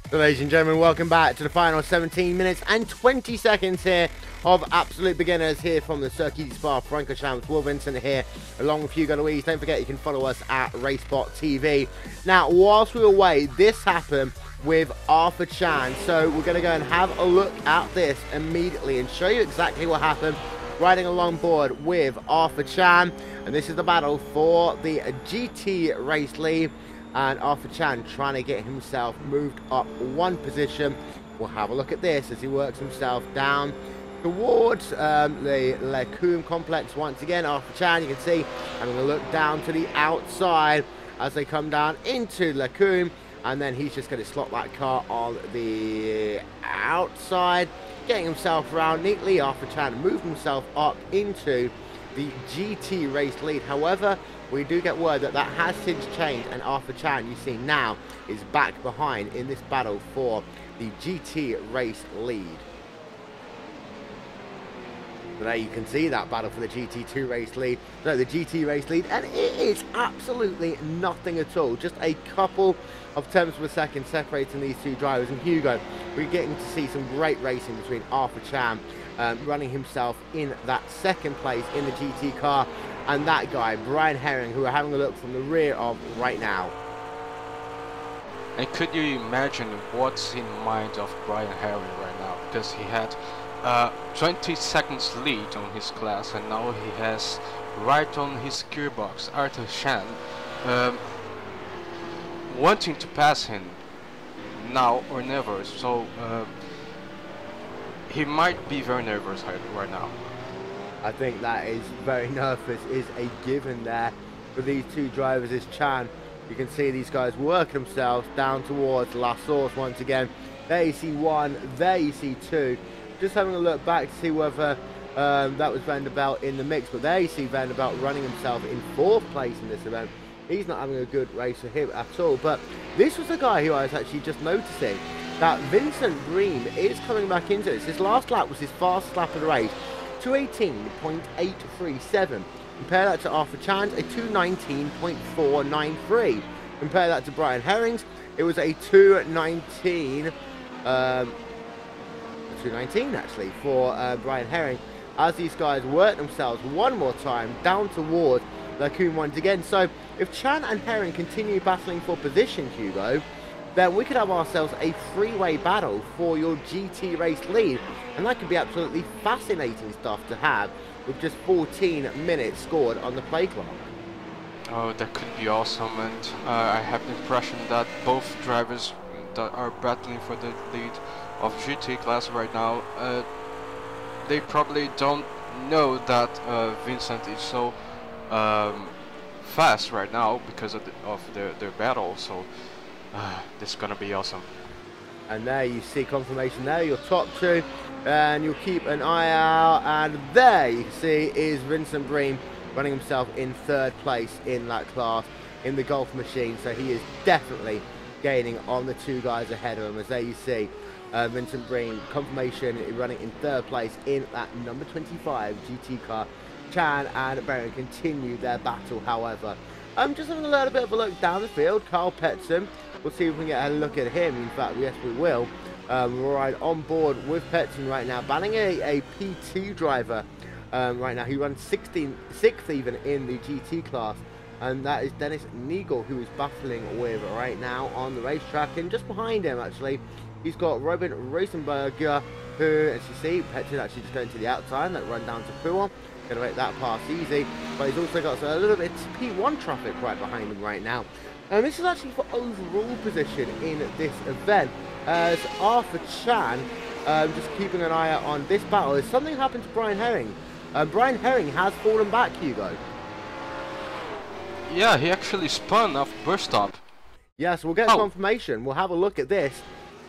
So ladies and gentlemen, welcome back to the final 17 minutes and 20 seconds here of absolute beginners here from the Circuit Spa Francorchamps. Will Vincent here along with Hugo Louise. Don't forget you can follow us at RaceSpotTV. Now, whilst we were away, this happened with Arthur Chan. So we're going to go and have a look at this immediately and show you exactly what happened riding along board with Arthur Chan. And this is the battle for the GT race lead. And Arthur Chan trying to get himself moved up 1 position. We'll have a look at this as he works himself down towards the Lecum complex once again. Arthur Chan, you can see, having a look down to the outside as they come down into Lecum. And then he's just going to slot that car on the outside, getting himself around neatly. Arthur Chan moved himself up into the GT race lead. However, we do get word that that has since changed, and Arthur Chan, you see now, is back behind in this battle for the GT race lead. So there you can see that battle for the GT2 race lead, no, the GT race lead, and it is absolutely nothing at all. Just a couple of tenths of a second separating these two drivers. And Hugo, we're getting to see some great racing between Arthur Chan running himself in that 2nd place in the GT car, and that guy, Brian Herring, who we're having a look from the rear of right now. And could you imagine what's in mind of Brian Herring right now? Because he had 20 seconds lead on his class, and now he has right on his gearbox Arthur Chan wanting to pass him now or never. So he might be very nervous right now. I think that is very nervous is a given there for these two drivers. Is Chan, you can see these guys work themselves down towards La Source once again. There you see 1, there you see 2. Just having a look back to see whether that was Vanderbilt in the mix, but there you see Vanderbilt running himself in 4th place in this event. He's not having a good race for him at all, but this was the guy who I was actually just noticing that Vincent Green is coming back into this. His last lap was his fastest lap of the race, 218.837. Compare that to Arthur Chan's, a 219.493. Compare that to Brian Herring's, it was a 219 actually for Brian Herring, as these guys work themselves one more time down towards Lecum once again. So if Chan and Herring continue battling for position, Hugo, then we could have ourselves a 3-way battle for your GT race lead, and that could be absolutely fascinating stuff to have with just 14 minutes scored on the play clock. Oh, that could be awesome, and I have the impression that both drivers that are battling for the lead of GT class right now, they probably don't know that Vincent is so fast right now because of their battle. So this is gonna be awesome. And there you see confirmation there, your top two, and you'll keep an eye out, and there you can see is Vincent Bream running himself in 3rd place in that class in the Golf Machine. So he is definitely gaining on the 2 guys ahead of him, as there you see Vincent Bream, confirmation, running in 3rd place in that number 25 GT car. Chan and Baron continue their battle, however. Just having a little bit of a look down the field, Carl Petson. We'll see if we can get a look at him. In fact, yes, we will. We're right on board with Petson right now, banning a P2 driver right now. He runs 6th even in the GT class, and that is Dennis Neagle, who is battling with right now on the racetrack. And just behind him, actually, he's got Robin Rosenberger, who, as you see, Petson actually just going to the outside. That run down to Puon. Going to make that pass easy, but he's also got a little bit of P1 traffic right behind him right now. And this is actually for overall position in this event, as Arthur Chan, just keeping an eye out on this battle, as something happened to Brian Herring. Brian Herring has fallen back, Hugo. Yeah, he actually spun off burst stop. Yes, we'll get confirmation. We'll have a look at this.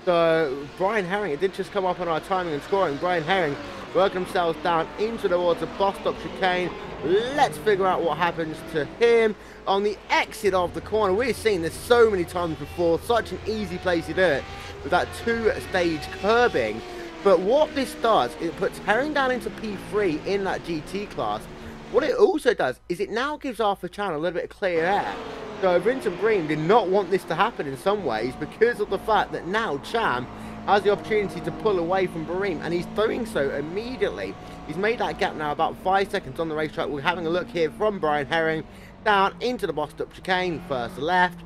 So Brian Herring, it did just come up on our timing and scoring. Brian Herring working himself down into towards the bus stop chicane. Let's figure out what happens to him on the exit of the corner. We've seen this so many times before. Such an easy place to do it with that 2-stage curbing. But what this does, it puts Herring down into P3 in that GT class. What it also does is it now gives Arthur Chan a little bit of clear air. So Vincent Bream did not want this to happen in some ways, because of the fact that now Chan has the opportunity to pull away from Bream, and he's doing so immediately. He's made that gap now about 5 seconds on the racetrack. We're having a look here from Brian Herring down into the bus stop chicane. First the left,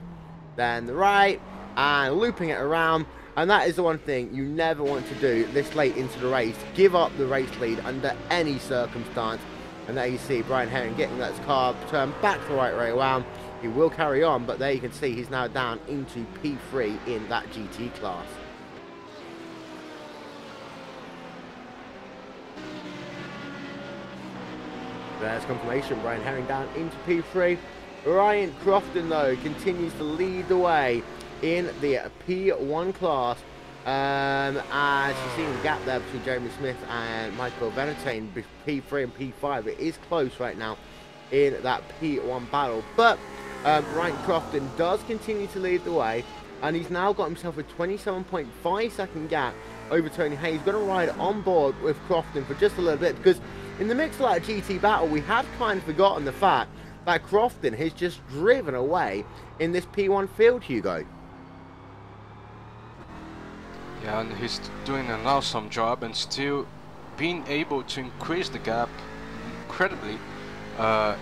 then the right, and looping it around. And that is the one thing you never want to do this late into the race. Give up the race lead under any circumstance. And there you see Brian Herring getting that car turned back the right way around. He will carry on, but there you can see he's now down into P3 in that GT class. There's confirmation, Brian Herring down into P3. Ryan Crofton, though, continues to lead the way in the P1 class. As you see the gap there between Jeremy Smith and Michael Venetane, P3 and P5, it is close right now in that P1 battle. But Ryan Crofton does continue to lead the way, and he's now got himself a 27.5 second gap over Tony Hayes. Going to ride on board with Crofton for just a little bit, because in the mix of that GT battle, we had kind of forgotten the fact that Crofton has just driven away in this P1 field, Hugo. Yeah, and he's doing an awesome job and still being able to increase the gap incredibly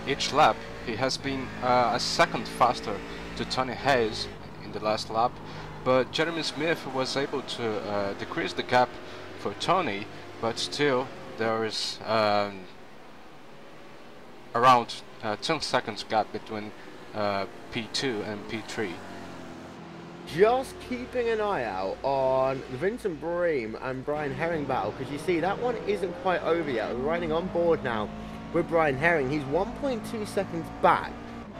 each lap. He has been a second faster to Tony Hayes in the last lap, but Jeremy Smith was able to decrease the gap for Tony, but still there is around 10 seconds gap between P2 and P3. Just keeping an eye out on the Vincent Bream and Brian Herring battle, because you see that one isn't quite over yet. We're riding on board now with Brian Herring. He's 1.2 seconds back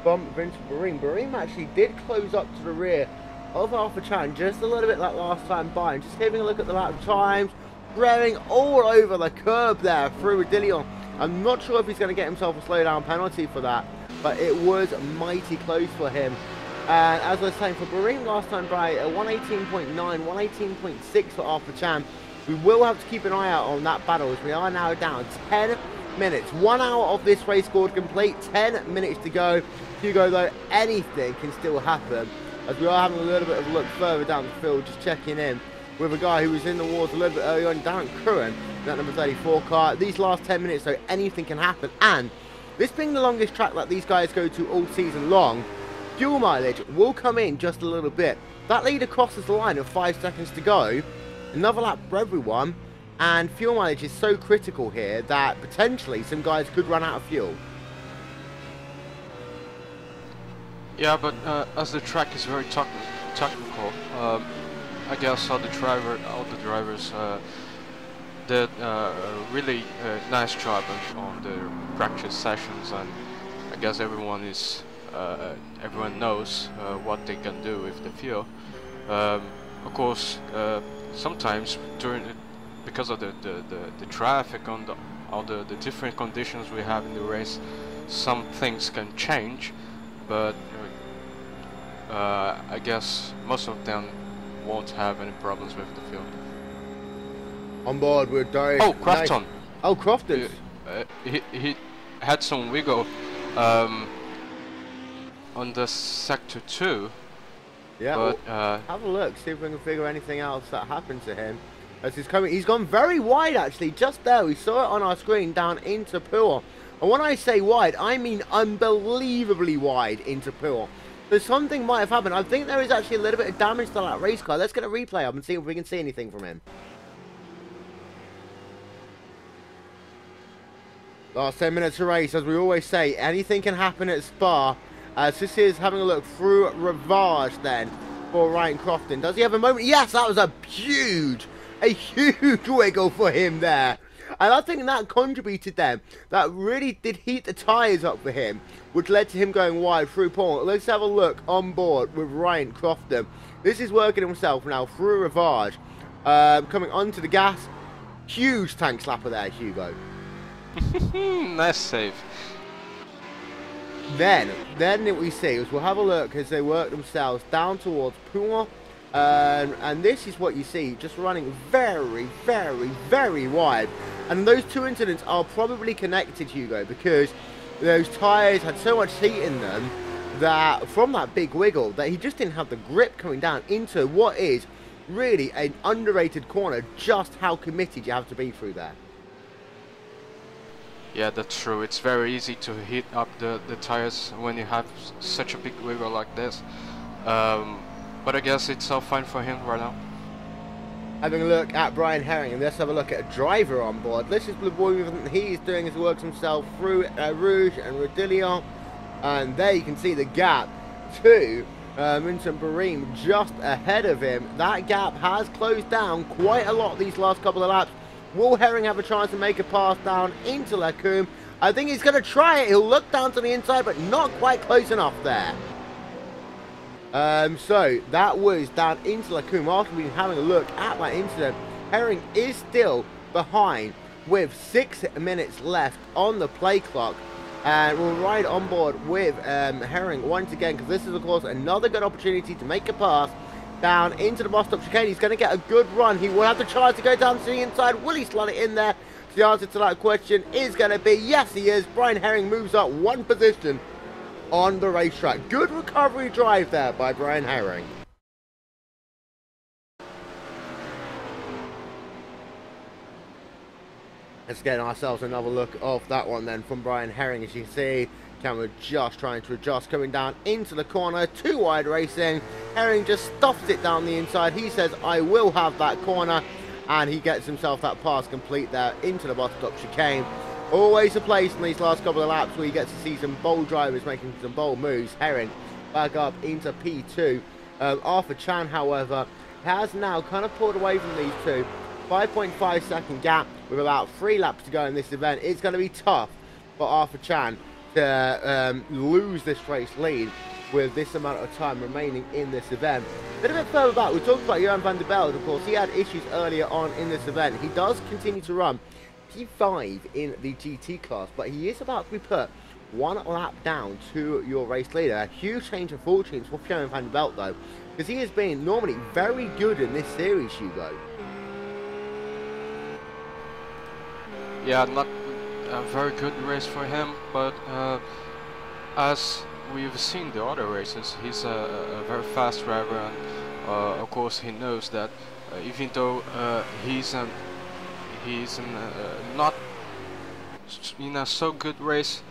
from Vincent Bream. Bream actually did close up to the rear of Arthur Chan just a little bit like last time by, and just having a look at the lap times, revving all over the curb there through Rodillion. I'm not sure if he's going to get himself a slowdown penalty for that, but it was mighty close for him. And as I was saying, for Bream last time by a 118.9, 118.6 for Arthur Chan. We will have to keep an eye out on that battle, as we are now down 10 minutes. 1 hour of this race scored complete, 10 minutes to go. Hugo, though, anything can still happen, as we are having a little bit of a look further down the field, just checking in with a guy who was in the wars a little bit earlier on, Darren Curran, that number 34 car. These last 10 minutes, though, anything can happen. And this being the longest track that these guys go to all season long, fuel mileage will come in just a little bit. That leader crosses the line of 5 seconds to go. Another lap for everyone. And fuel mileage is so critical here that potentially some guys could run out of fuel. Yeah, but as the track is very technical, I guess all the drivers did a really nice job on the practice sessions, and I guess everyone is everyone knows what they can do if they feel. Of course, sometimes because of the traffic on all the different conditions we have in the race, some things can change, but I guess most of them won't have any problems with the field. On board with Darius. Oh, Crofton. Nice. Oh, Crofton. He had some wiggle on the sector 2. Yeah, but well, have a look, see if we can figure anything else that happened to him. As he's coming, he's gone very wide actually, just there. We saw it on our screen down into pool. And when I say wide, I mean unbelievably wide into pool. So something might have happened. I think there is actually a little bit of damage to that race car. Let's get a replay up and see if we can see anything from him. Last 10 minutes of race, as we always say, anything can happen at Spa. This is having a look through Ravage then for Ryan Crofton. Does he have a moment? Yes, that was a huge wiggle for him there. And I think that contributed then. That really did heat the tyres up for him, which led to him going wide through Paul. Let's have a look on board with Ryan Crofton. This is working himself now through Ravage. Coming onto the gas. Huge tank slapper there, Hugo. Nice save. Then what we see is we'll have a look as they work themselves down towards Puma. And this is what you see, just running very, very, very wide. And those two incidents are probably connected, Hugo, because those tyres had so much heat in them that from that big wiggle that he just didn't have the grip coming down into what is really an underrated corner, just how committed you have to be through there. Yeah, that's true. It's very easy to heat up the tires when you have such a big wiggle like this. But I guess it's all fine for him right now. Having a look at Brian Herring, and let's have a look at a driver on board. This is the movement he's doing as he works himself through Rouge and Rodillion. And there you can see the gap to Vincent Barim just ahead of him. That gap has closed down quite a lot these last couple of laps. Will Herring have a chance to make a pass down into Lacombe? I think he's going to try it. He'll look down to the inside, but not quite close enough there. So that was down into Lacombe. After we've been having a look at that incident, Herring is still behind with 6 minutes left on the play clock. And we'll ride on board with Herring once again, because this is, of course, another good opportunity to make a pass down into the bus stop chicane. He's going to get a good run. He will have the chance to go down to the inside. Will he slot it in there? The answer to that question is going to be yes, he is. Brian Herring moves up one position on the racetrack. Good recovery drive there by Brian Herring. Let's get ourselves another look of that one then from Brian Herring. As you can see, camera just trying to adjust, coming down into the corner, too wide racing. Herring just stuffs it down the inside. He says, I will have that corner, and he gets himself that pass complete there into the bottom stop chicane. Always a place in these last couple of laps where you get to see some bold drivers making some bold moves. Herring back up into P2. Arthur Chan, however, has now kind of pulled away from these two. 5.5 second gap with about 3 laps to go in this event. It's going to be tough for Arthur Chan to lose this race lead with this amount of time remaining in this event. A little bit further back, we talked about Johan van der Velde. Of course, he had issues earlier on in this event. He does continue to run P5 in the GT class, but he is about to be put 1 lap down to your race leader. A huge change of fortunes for Johan van der Velde, though, because he has been normally very good in this series, Hugo. Yeah, not a very good race for him, but as we've seen the other races, he's a very fast driver, and of course he knows that even though he's not in a so good race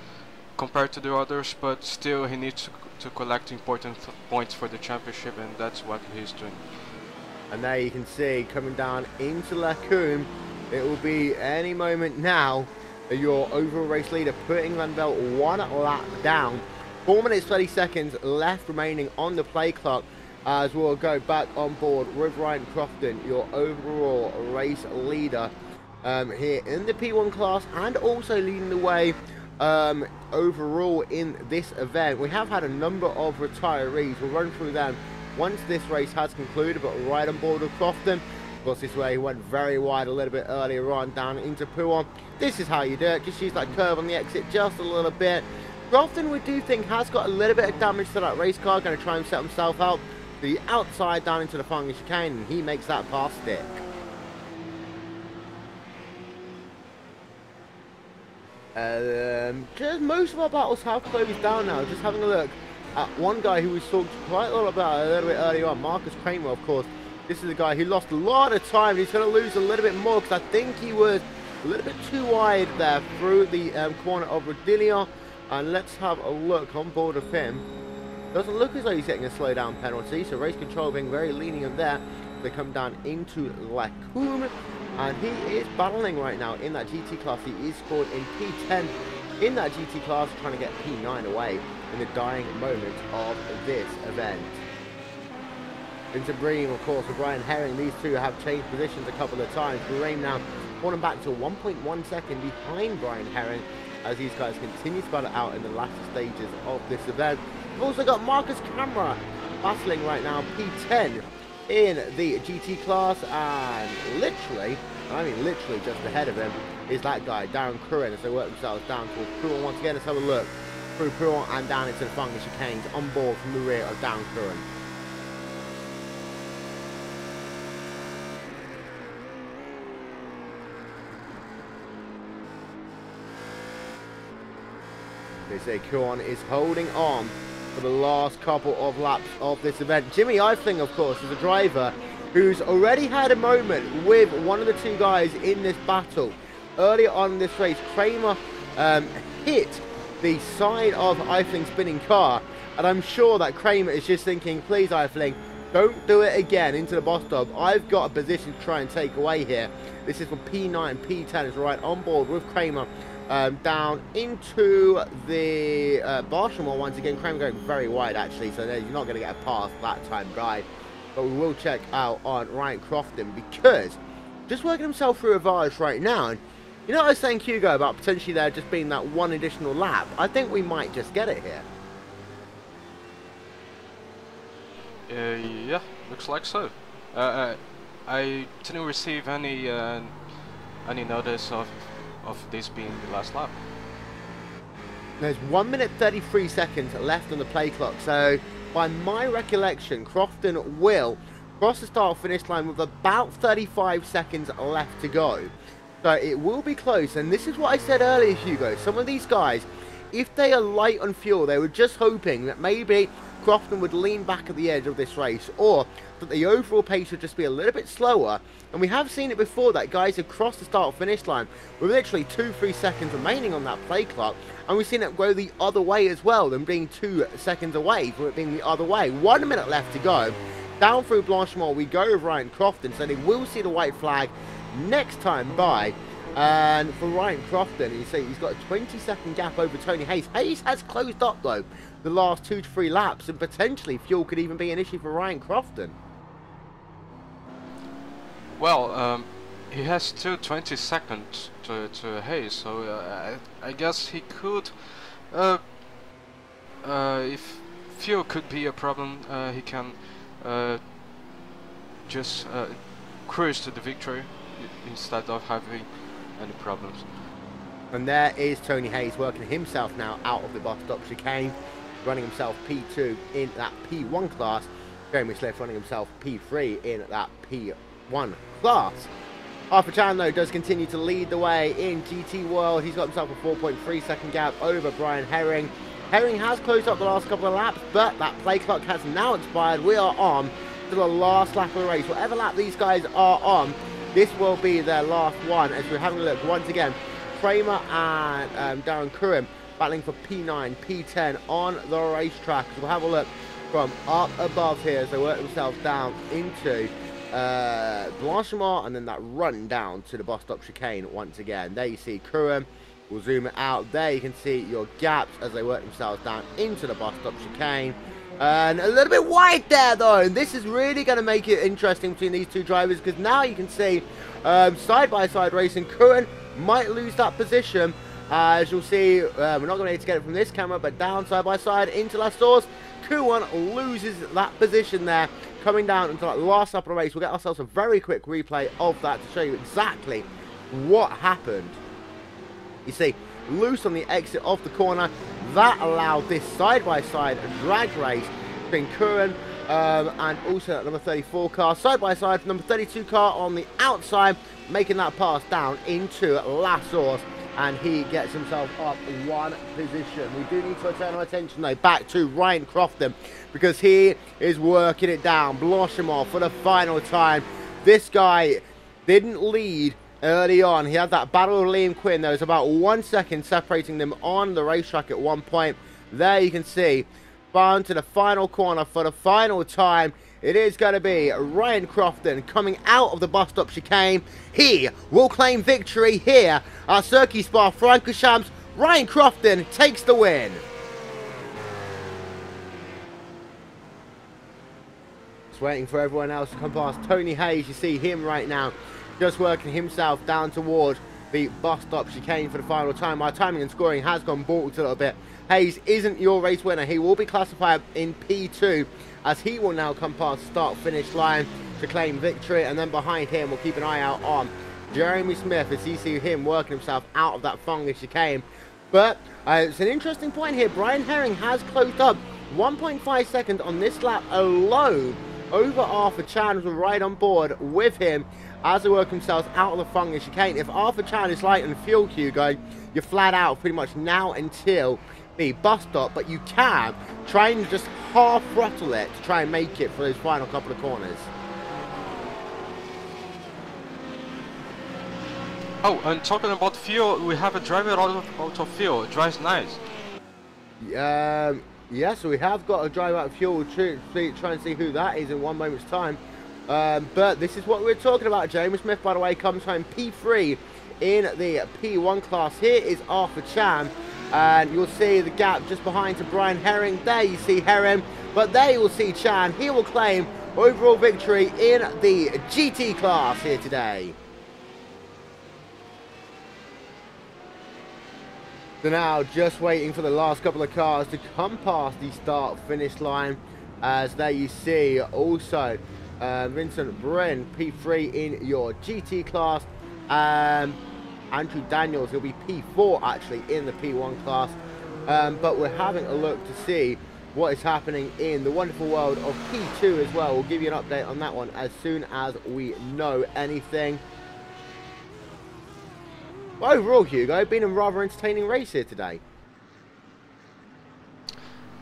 compared to the others, but still he needs to collect important points for the championship, and that's what he's doing. And there you can see, coming down into Lacombe, it will be any moment now your overall race leader putting Van Velde 1 lap down. 4 minutes 30 seconds left remaining on the play clock as we'll go back on board with Ryan Crofton, your overall race leader here in the P1 class, and also leading the way overall in this event. We have had a number of retirees. We'll run through them once this race has concluded, but right on board with Crofton. Of course, this way he went very wide a little bit earlier on down into Pouon. This is how you do it. Just use that curve on the exit just a little bit. Crofton, we do think, has got a little bit of damage to that race car. Going to try and set himself out to the outside down into the final chicane, and he makes that pass stick. Just most of our battles have closed down now. Just having a look at one guy who we talked quite a lot about a little bit earlier on, Marcus Kramer, of course. This is a guy who lost a lot of time. He's going to lose a little bit more because I think he was a little bit too wide there through the corner of Rodilia. And let's have a look on board of him. Doesn't look as though he's getting a slowdown penalty, so race control being very lenient there. They come down into Lacombe, and he is battling right now in that GT class. He is scored in P10 in that GT class, trying to get P9 away in the dying moment of this event. Into Bream, of course, with Brian Herring. These two have changed positions a couple of times. Bream now falling back to 1.1 second behind Brian Herring as these guys continue to battle out in the latter stages of this event. We've also got Marcus Camera battling right now, P10 in the GT class, and literally, I mean literally just ahead of him is that guy, Darren Curran, as they work themselves down towards Pouon once again. Let's have a look through Pouon and down into the Fungi chicanes on board from the rear of Darren Curran. They say Curran is holding on for the last couple of laps of this event. Jimmy Eifling, of course, is a driver who's already had a moment with one of the two guys in this battle. Earlier on in this race, Kramer hit the side of Eifling's spinning car, and I'm sure that Kramer is just thinking, please Eifling, don't do it again into the boss stop. I've got a position to try and take away here. This is for P9, P10 is right on board with Kramer. Down into the Barsham once again. Kramer going very wide actually, so you're not going to get a pass that time, guy. But we will check out on Ryan Crofton, because just working himself through a virage right now. And you know what I was saying, Hugo, about potentially there just being that one additional lap? I think we might just get it here. Yeah, looks like so. I didn't receive any notice of this being the last lap. There's 1 minute 33 seconds left on the play clock, so by my recollection, Crofton will cross the start finish line with about 35 seconds left to go. So it will be close, and this is what I said earlier, Hugo. Some of these guys, if they are light on fuel, they were just hoping that maybe Crofton would lean back at the edge of this race, or that the overall pace would just be a little bit slower. And we have seen it before that guys have crossed the start finish line with literally 2-3 seconds remaining on that play clock, and we've seen it go the other way as well, them being 2 seconds away from it being the other way. 1 minute left to go. Down through Blanchemont we go with Ryan Crofton, so they will see the white flag next time by. And for Ryan Crofton, you see he's got a 20-second gap over Tony Hayes. Hayes has closed up though the last 2 to 3 laps, and potentially fuel could even be an issue for Ryan Crofton. Well, he has still 20 seconds to Hayes, so I guess he could, if fuel could be a problem, he can just cruise to the victory instead of having any problems. And there is Tony Hayes working himself now out of the bus stop chicane, running himself P2 in that P1 class. Jeremy Sliff running himself P3 in that P1 class. Arthur Chan, though, does continue to lead the way in GT World. He's got himself a 4.3 second gap over Brian Herring. Herring has closed up the last couple of laps, but that play clock has now expired. We are on to the last lap of the race. Whatever lap these guys are on, this will be their last one, as we're having a look once again. Kramer and Darren Curran battling for P9, P10 on the racetrack. So we'll have a look from up above here as they work themselves down into Blanchemont, and then that run down to the bus stop chicane once again. There you see Curran. We'll zoom it out. There you can see your gaps as they work themselves down into the bus stop chicane. And a little bit wide there though, and this is really going to make it interesting between these two drivers, because now you can see side by side racing. Curran might lose that position, As you'll see, we're not going to be able to get it from this camera, but down side by side into last source. Kuon loses that position there, coming down into that last lap of the race. We'll get ourselves a very quick replay of that to show you exactly what happened. You see, loose on the exit of the corner. That allowed this side-by-side drag race between Kuon and also that number 34 car side-by-side, number 32 car on the outside, making that pass down into last source. And he gets himself up one position. We do need to turn our attention, though, back to Ryan Crofton, because he is working it down. Blanchimont for the final time. This guy didn't lead early on. He had that battle with Liam Quinn. There was about 1 second separating them on the racetrack at one point. There you can see, down to the final corner for the final time. It is going to be Ryan Crofton coming out of the bus stop chicane. He will claim victory here at Circuit Spa-Francorchamps. Ryan Crofton takes the win. Just waiting for everyone else to come past. Tony Hayes, you see him right now, just working himself down towards the bus stop chicane for the final time. My timing and scoring has gone balked a little bit. Hayes isn't your race winner. He will be classified in P2, as he will now come past the start-finish line to claim victory. And then behind him, we'll keep an eye out on Jeremy Smith as you see him working himself out of that fungus chicane. But it's an interesting point here. Brian Herring has closed up 1.5 seconds on this lap alone over Arthur Chan, who was right on board with him as they work themselves out of the fungus chicane. If Arthur Chan is light on fuel queue, guys, you're flat out pretty much now until the bus stop, but you can try and just half throttle it to try and make it for those final couple of corners. Oh, and talking about fuel, we have a driver out of fuel. It drives nice. Yeah, so we have got a driver out of fuel. Try and see who that is in one moment's time. But this is what we're talking about. Jeremy Smith, by the way, comes home P3 in the P1 class. Here is Arthur Chan. And you'll see the gap just behind to Brian Herring. There you see Herring, but there you will see Chan. He will claim overall victory in the GT class here today. So now just waiting for the last couple of cars to come past the start-finish line. As there you see also Vincent Brin, P3 in your GT class. Andrew Daniels, he'll be P4 actually in the P1 class. But we're having a look to see what is happening in the wonderful world of P2 as well. We'll give you an update on that one as soon as we know anything. But overall, Hugo, it's been a rather entertaining race here today.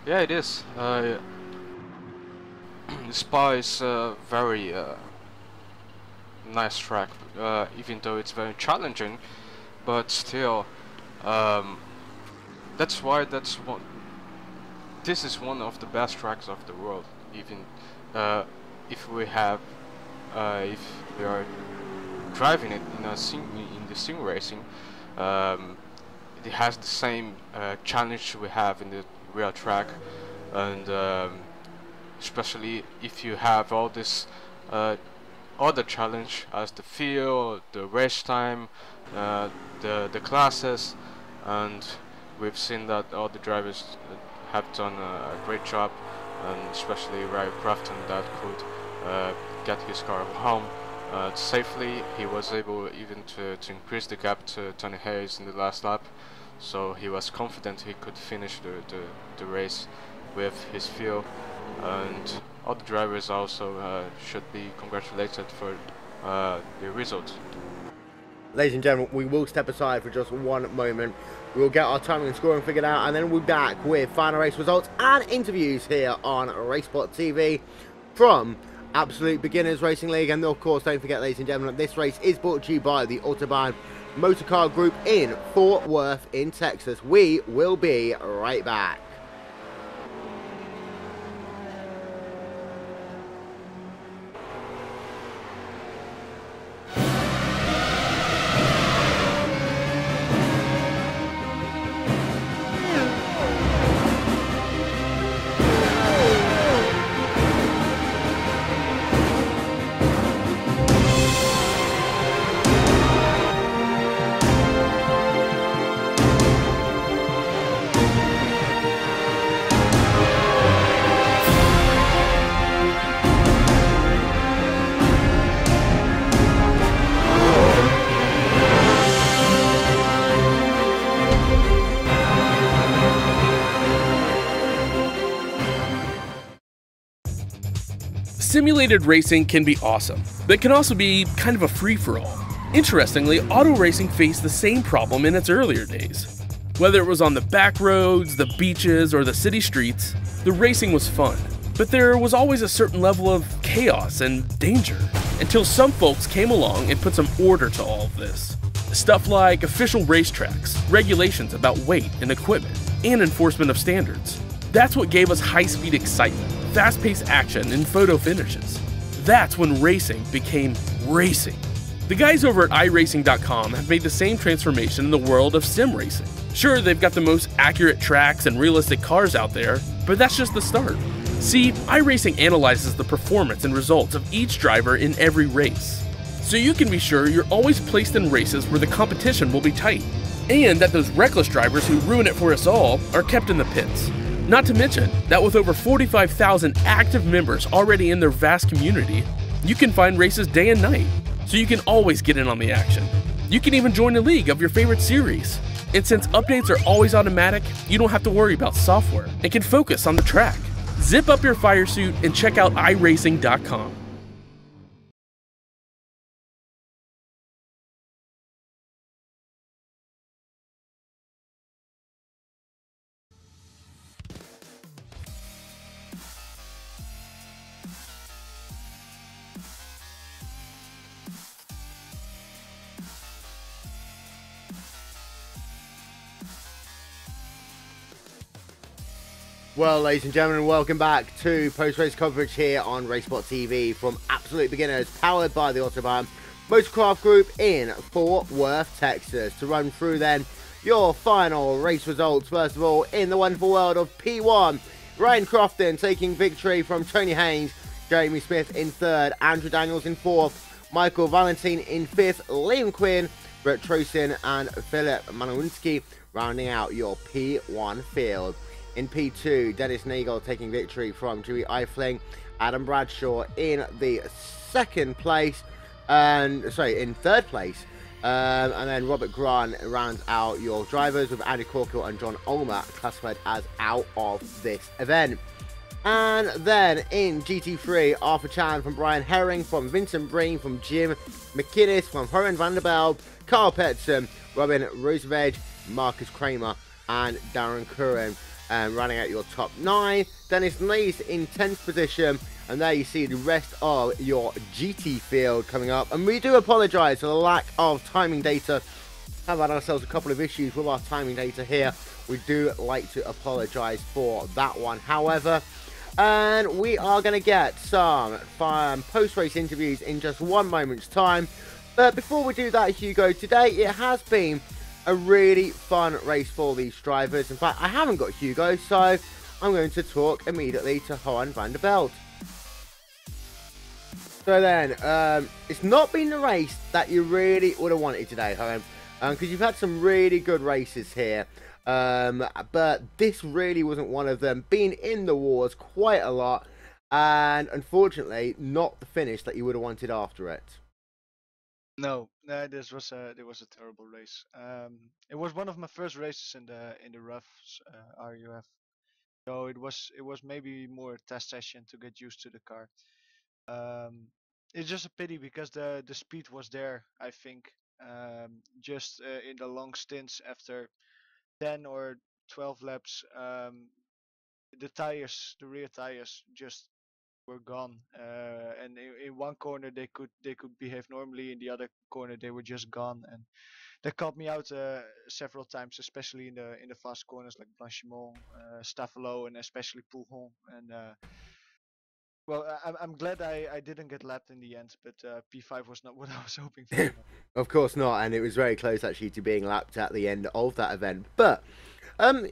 Yeah, it is. Spa is a very nice track, even though it's very challenging. But still, this is one of the best tracks of the world. Even if we are driving it in the sim racing, it has the same challenge we have in the real track, and especially if you have all this other challenge as the field, the race time, the classes, and we've seen that all the drivers have done a great job, and especially Ryan Crofton that could get his car home safely. He was able even to increase the gap to Tony Hayes in the last lap, so he was confident he could finish the race with his fuel, and all the drivers also should be congratulated for the result. Ladies and gentlemen, we will step aside for just one moment. We'll get our timing and scoring figured out, and then we'll be back with final race results and interviews here on RaceSpotTV from Absolute Beginners Racing League. And of course, don't forget, ladies and gentlemen, this race is brought to you by the Autobahn Motorcar Group in Fort Worth in Texas. We will be right back. Simulated racing can be awesome, but it can also be kind of a free-for-all. Interestingly, auto racing faced the same problem in its earlier days. Whether it was on the back roads, the beaches, or the city streets, the racing was fun. But there was always a certain level of chaos and danger, until some folks came along and put some order to all of this. Stuff like official racetracks, regulations about weight and equipment, and enforcement of standards. That's what gave us high-speed excitement, fast-paced action, and photo finishes. That's when racing became racing. The guys over at iRacing.com have made the same transformation in the world of sim racing. Sure, they've got the most accurate tracks and realistic cars out there, but that's just the start. See, iRacing analyzes the performance and results of each driver in every race, so you can be sure you're always placed in races where the competition will be tight, and that those reckless drivers who ruin it for us all are kept in the pits. Not to mention that with over 45,000 active members already in their vast community, you can find races day and night, so you can always get in on the action. You can even join a league of your favorite series. And since updates are always automatic, you don't have to worry about software and can focus on the track. Zip up your fire suit and check out iRacing.com. Well, ladies and gentlemen, welcome back to post-race coverage here on RaceSpotTV from Absolute Beginners, powered by the Autobahn Motorcraft Group in Fort Worth, Texas. To run through then your final race results, first of all, in the wonderful world of P1. Ryan Crofton taking victory from Tony Haynes, Jeremy Smith in third, Andrew Daniels in fourth, Michael Valentine in fifth, Liam Quinn, Brett Trosin and Philip Manowinski rounding out your P1 field. In P2, Dennis Nagel taking victory from Dewey Eifling, Adam Bradshaw in the second place, in third place, and then Robert Grant rounds out your drivers with Andy Corkill and John Ulmer classified as out of this event. And then in GT3, Arthur Chan from Brian Herring, from Vincent Breen, from Jim McInnes, from Horan Vanderbilt, Carl Petson, Robin Roosevelt, Marcus Kramer, and Darren Curran. Running out your top 9. Dennis Nace in 10th position, and there you see the rest of your GT field coming up. And we do apologise for the lack of timing data. Have had ourselves a couple of issues with our timing data here. We do like to apologise for that one. However, and we are going to get some post-race interviews in just one moment's time. But before we do that, Hugo, today it has been a really fun race for these drivers. In fact, I haven't got Hugo, so I'm going to talk immediately to Johan van der Belt. So then, it's not been the race that you really would have wanted today, Johan, because you've had some really good races here, but this really wasn't one of them. Been in the wars quite a lot, and unfortunately, not the finish that you would have wanted after it. No, this was a terrible race. It was one of my first races in the roughs, RUF. So it was maybe more a test session to get used to the car. It's just a pity because the speed was there. I think just in the long stints after 10 or 12 laps, the rear tires just were gone, and in one corner they could behave normally, in the other corner they were just gone, and that caught me out several times, especially in the fast corners like Blanchimont, Staffelo, and especially Pouhon. And well, I'm glad I didn't get lapped in the end, but P5 was not what I was hoping for. Of course not, and it was very close actually to being lapped at the end of that event. But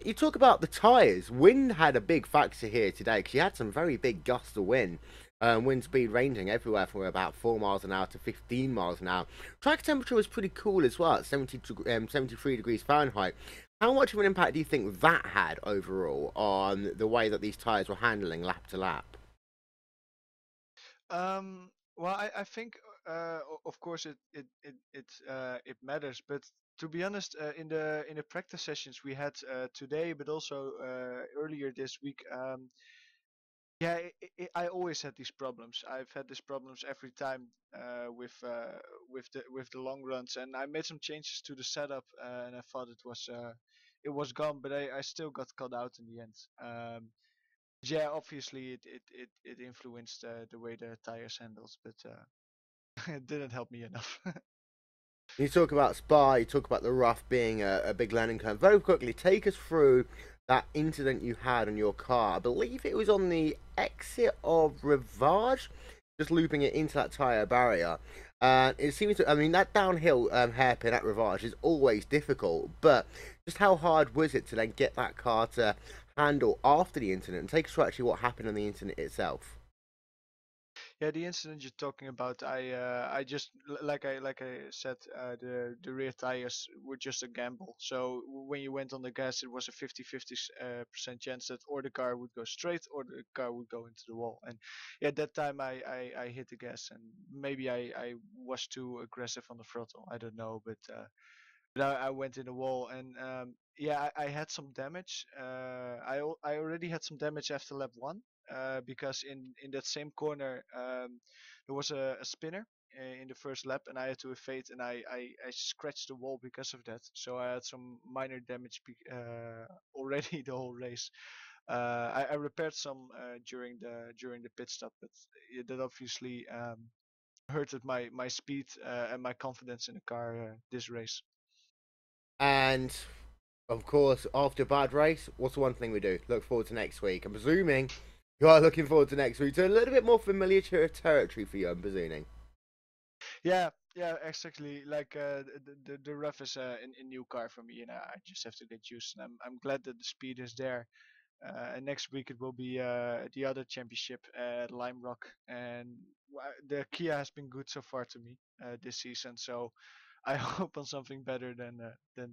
you talk about the tyres. Wind had a big factor here today because you had some very big gusts of wind. Wind speed ranging everywhere from about 4 miles an hour to 15 miles an hour. Track temperature was pretty cool as well, at 73 degrees Fahrenheit. How much of an impact do you think that had overall on the way that these tyres were handling lap to lap? Well, I think of course it matters, but to be honest, in the practice sessions we had today, but also earlier this week, Yeah, I always had these problems. I've had these problems every time with the long runs, and I made some changes to the setup, and I thought it was gone, but I still got caught out in the end. Yeah, obviously it influenced the way the tires handled, but it didn't help me enough. You talk about Spa, you talk about the rough being a big learning curve. Very quickly, take us through that incident you had on your car. I believe it was on the exit of Rivage, just looping it into that tyre barrier. And it seems to, I mean, that downhill hairpin at Rivage is always difficult, but just how hard was it to then get that car to handle after the incident? And take us through actually what happened on the incident itself. Yeah, the incident you're talking about, I just like I said, the rear tires were just a gamble. So when you went on the gas, it was a 50-50% chance that or the car would go straight or the car would go into the wall. And yeah, that time I hit the gas, and maybe I was too aggressive on the throttle. I don't know, but I went in the wall, and yeah, I had some damage. I already had some damage after lap one, because in that same corner there was a spinner in the first lap, and I had to evade, and I scratched the wall because of that. So I had some minor damage already the whole race. I repaired some during the pit stop, but that obviously hurted my speed and my confidence in the car this race. And of course, after a bad race, what's the one thing we do? Look forward to next week. I'm presuming you are looking forward to next week. So a little bit more familiar territory for you, I'm presuming. Yeah, yeah, exactly. Like the rough is a new car for me, and I just have to get used. And I'm glad that the speed is there. And next week it will be the other championship at Lime Rock, and the Kia has been good so far to me this season. So I hope on something better than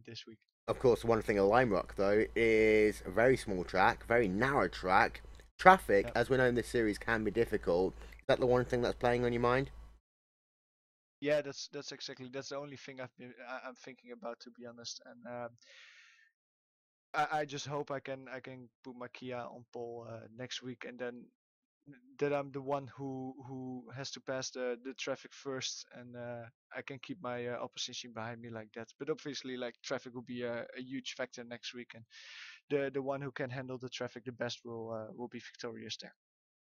this week. Of course, one thing at Lime Rock, though, is a very small track, very narrow track. Traffic, Yep. as we know in this series, can be difficult. Is that the one thing that's playing on your mind? Yeah, that's exactly that's the only thing I'm thinking about, to be honest. And I just hope I can put my Kia on pole next week, and then that I'm the one who has to pass the traffic first, and I can keep my opposition behind me like that. But obviously, like, traffic will be a huge factor next week, and the one who can handle the traffic the best will be victorious there.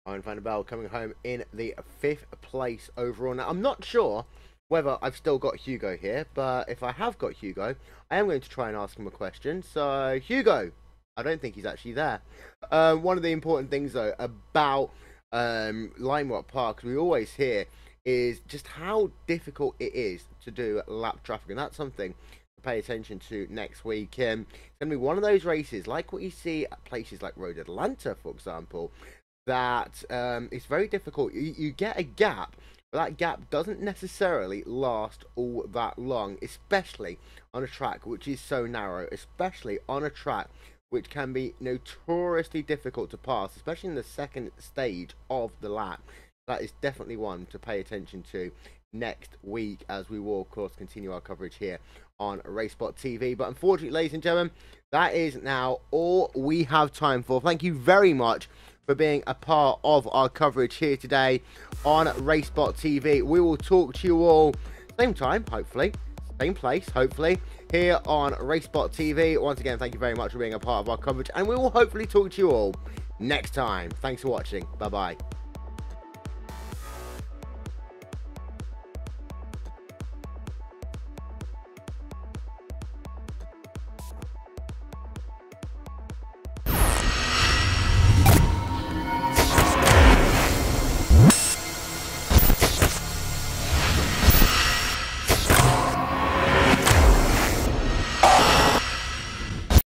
Ryan van der Bell coming home in the 5th place overall. Now, I'm not sure whether I've still got Hugo here, but if I have got Hugo, I am going to try and ask him a question. So, Hugo, I don't think he's actually there. One of the important things, though, about Lime Rock Park, we always hear, is just how difficult it is to do lap traffic, and that's something to pay attention to next week. It's going to be one of those races, like what you see at places like Road Atlanta, for example, that it's very difficult. You get a gap, but that gap doesn't necessarily last all that long, especially on a track which is so narrow, especially on a track which can be notoriously difficult to pass, especially in the second stage of the lap. That is definitely one to pay attention to next week, as we will, of course, continue our coverage here on RaceSpotTV. But unfortunately, ladies and gentlemen, that is now all we have time for. Thank you very much for being a part of our coverage here today on RaceSpotTV. We will talk to you all same time, hopefully, same place, hopefully, here on RaceSpotTV. Once again, thank you very much for being a part of our coverage, and we will hopefully talk to you all next time. Thanks for watching. Bye-bye.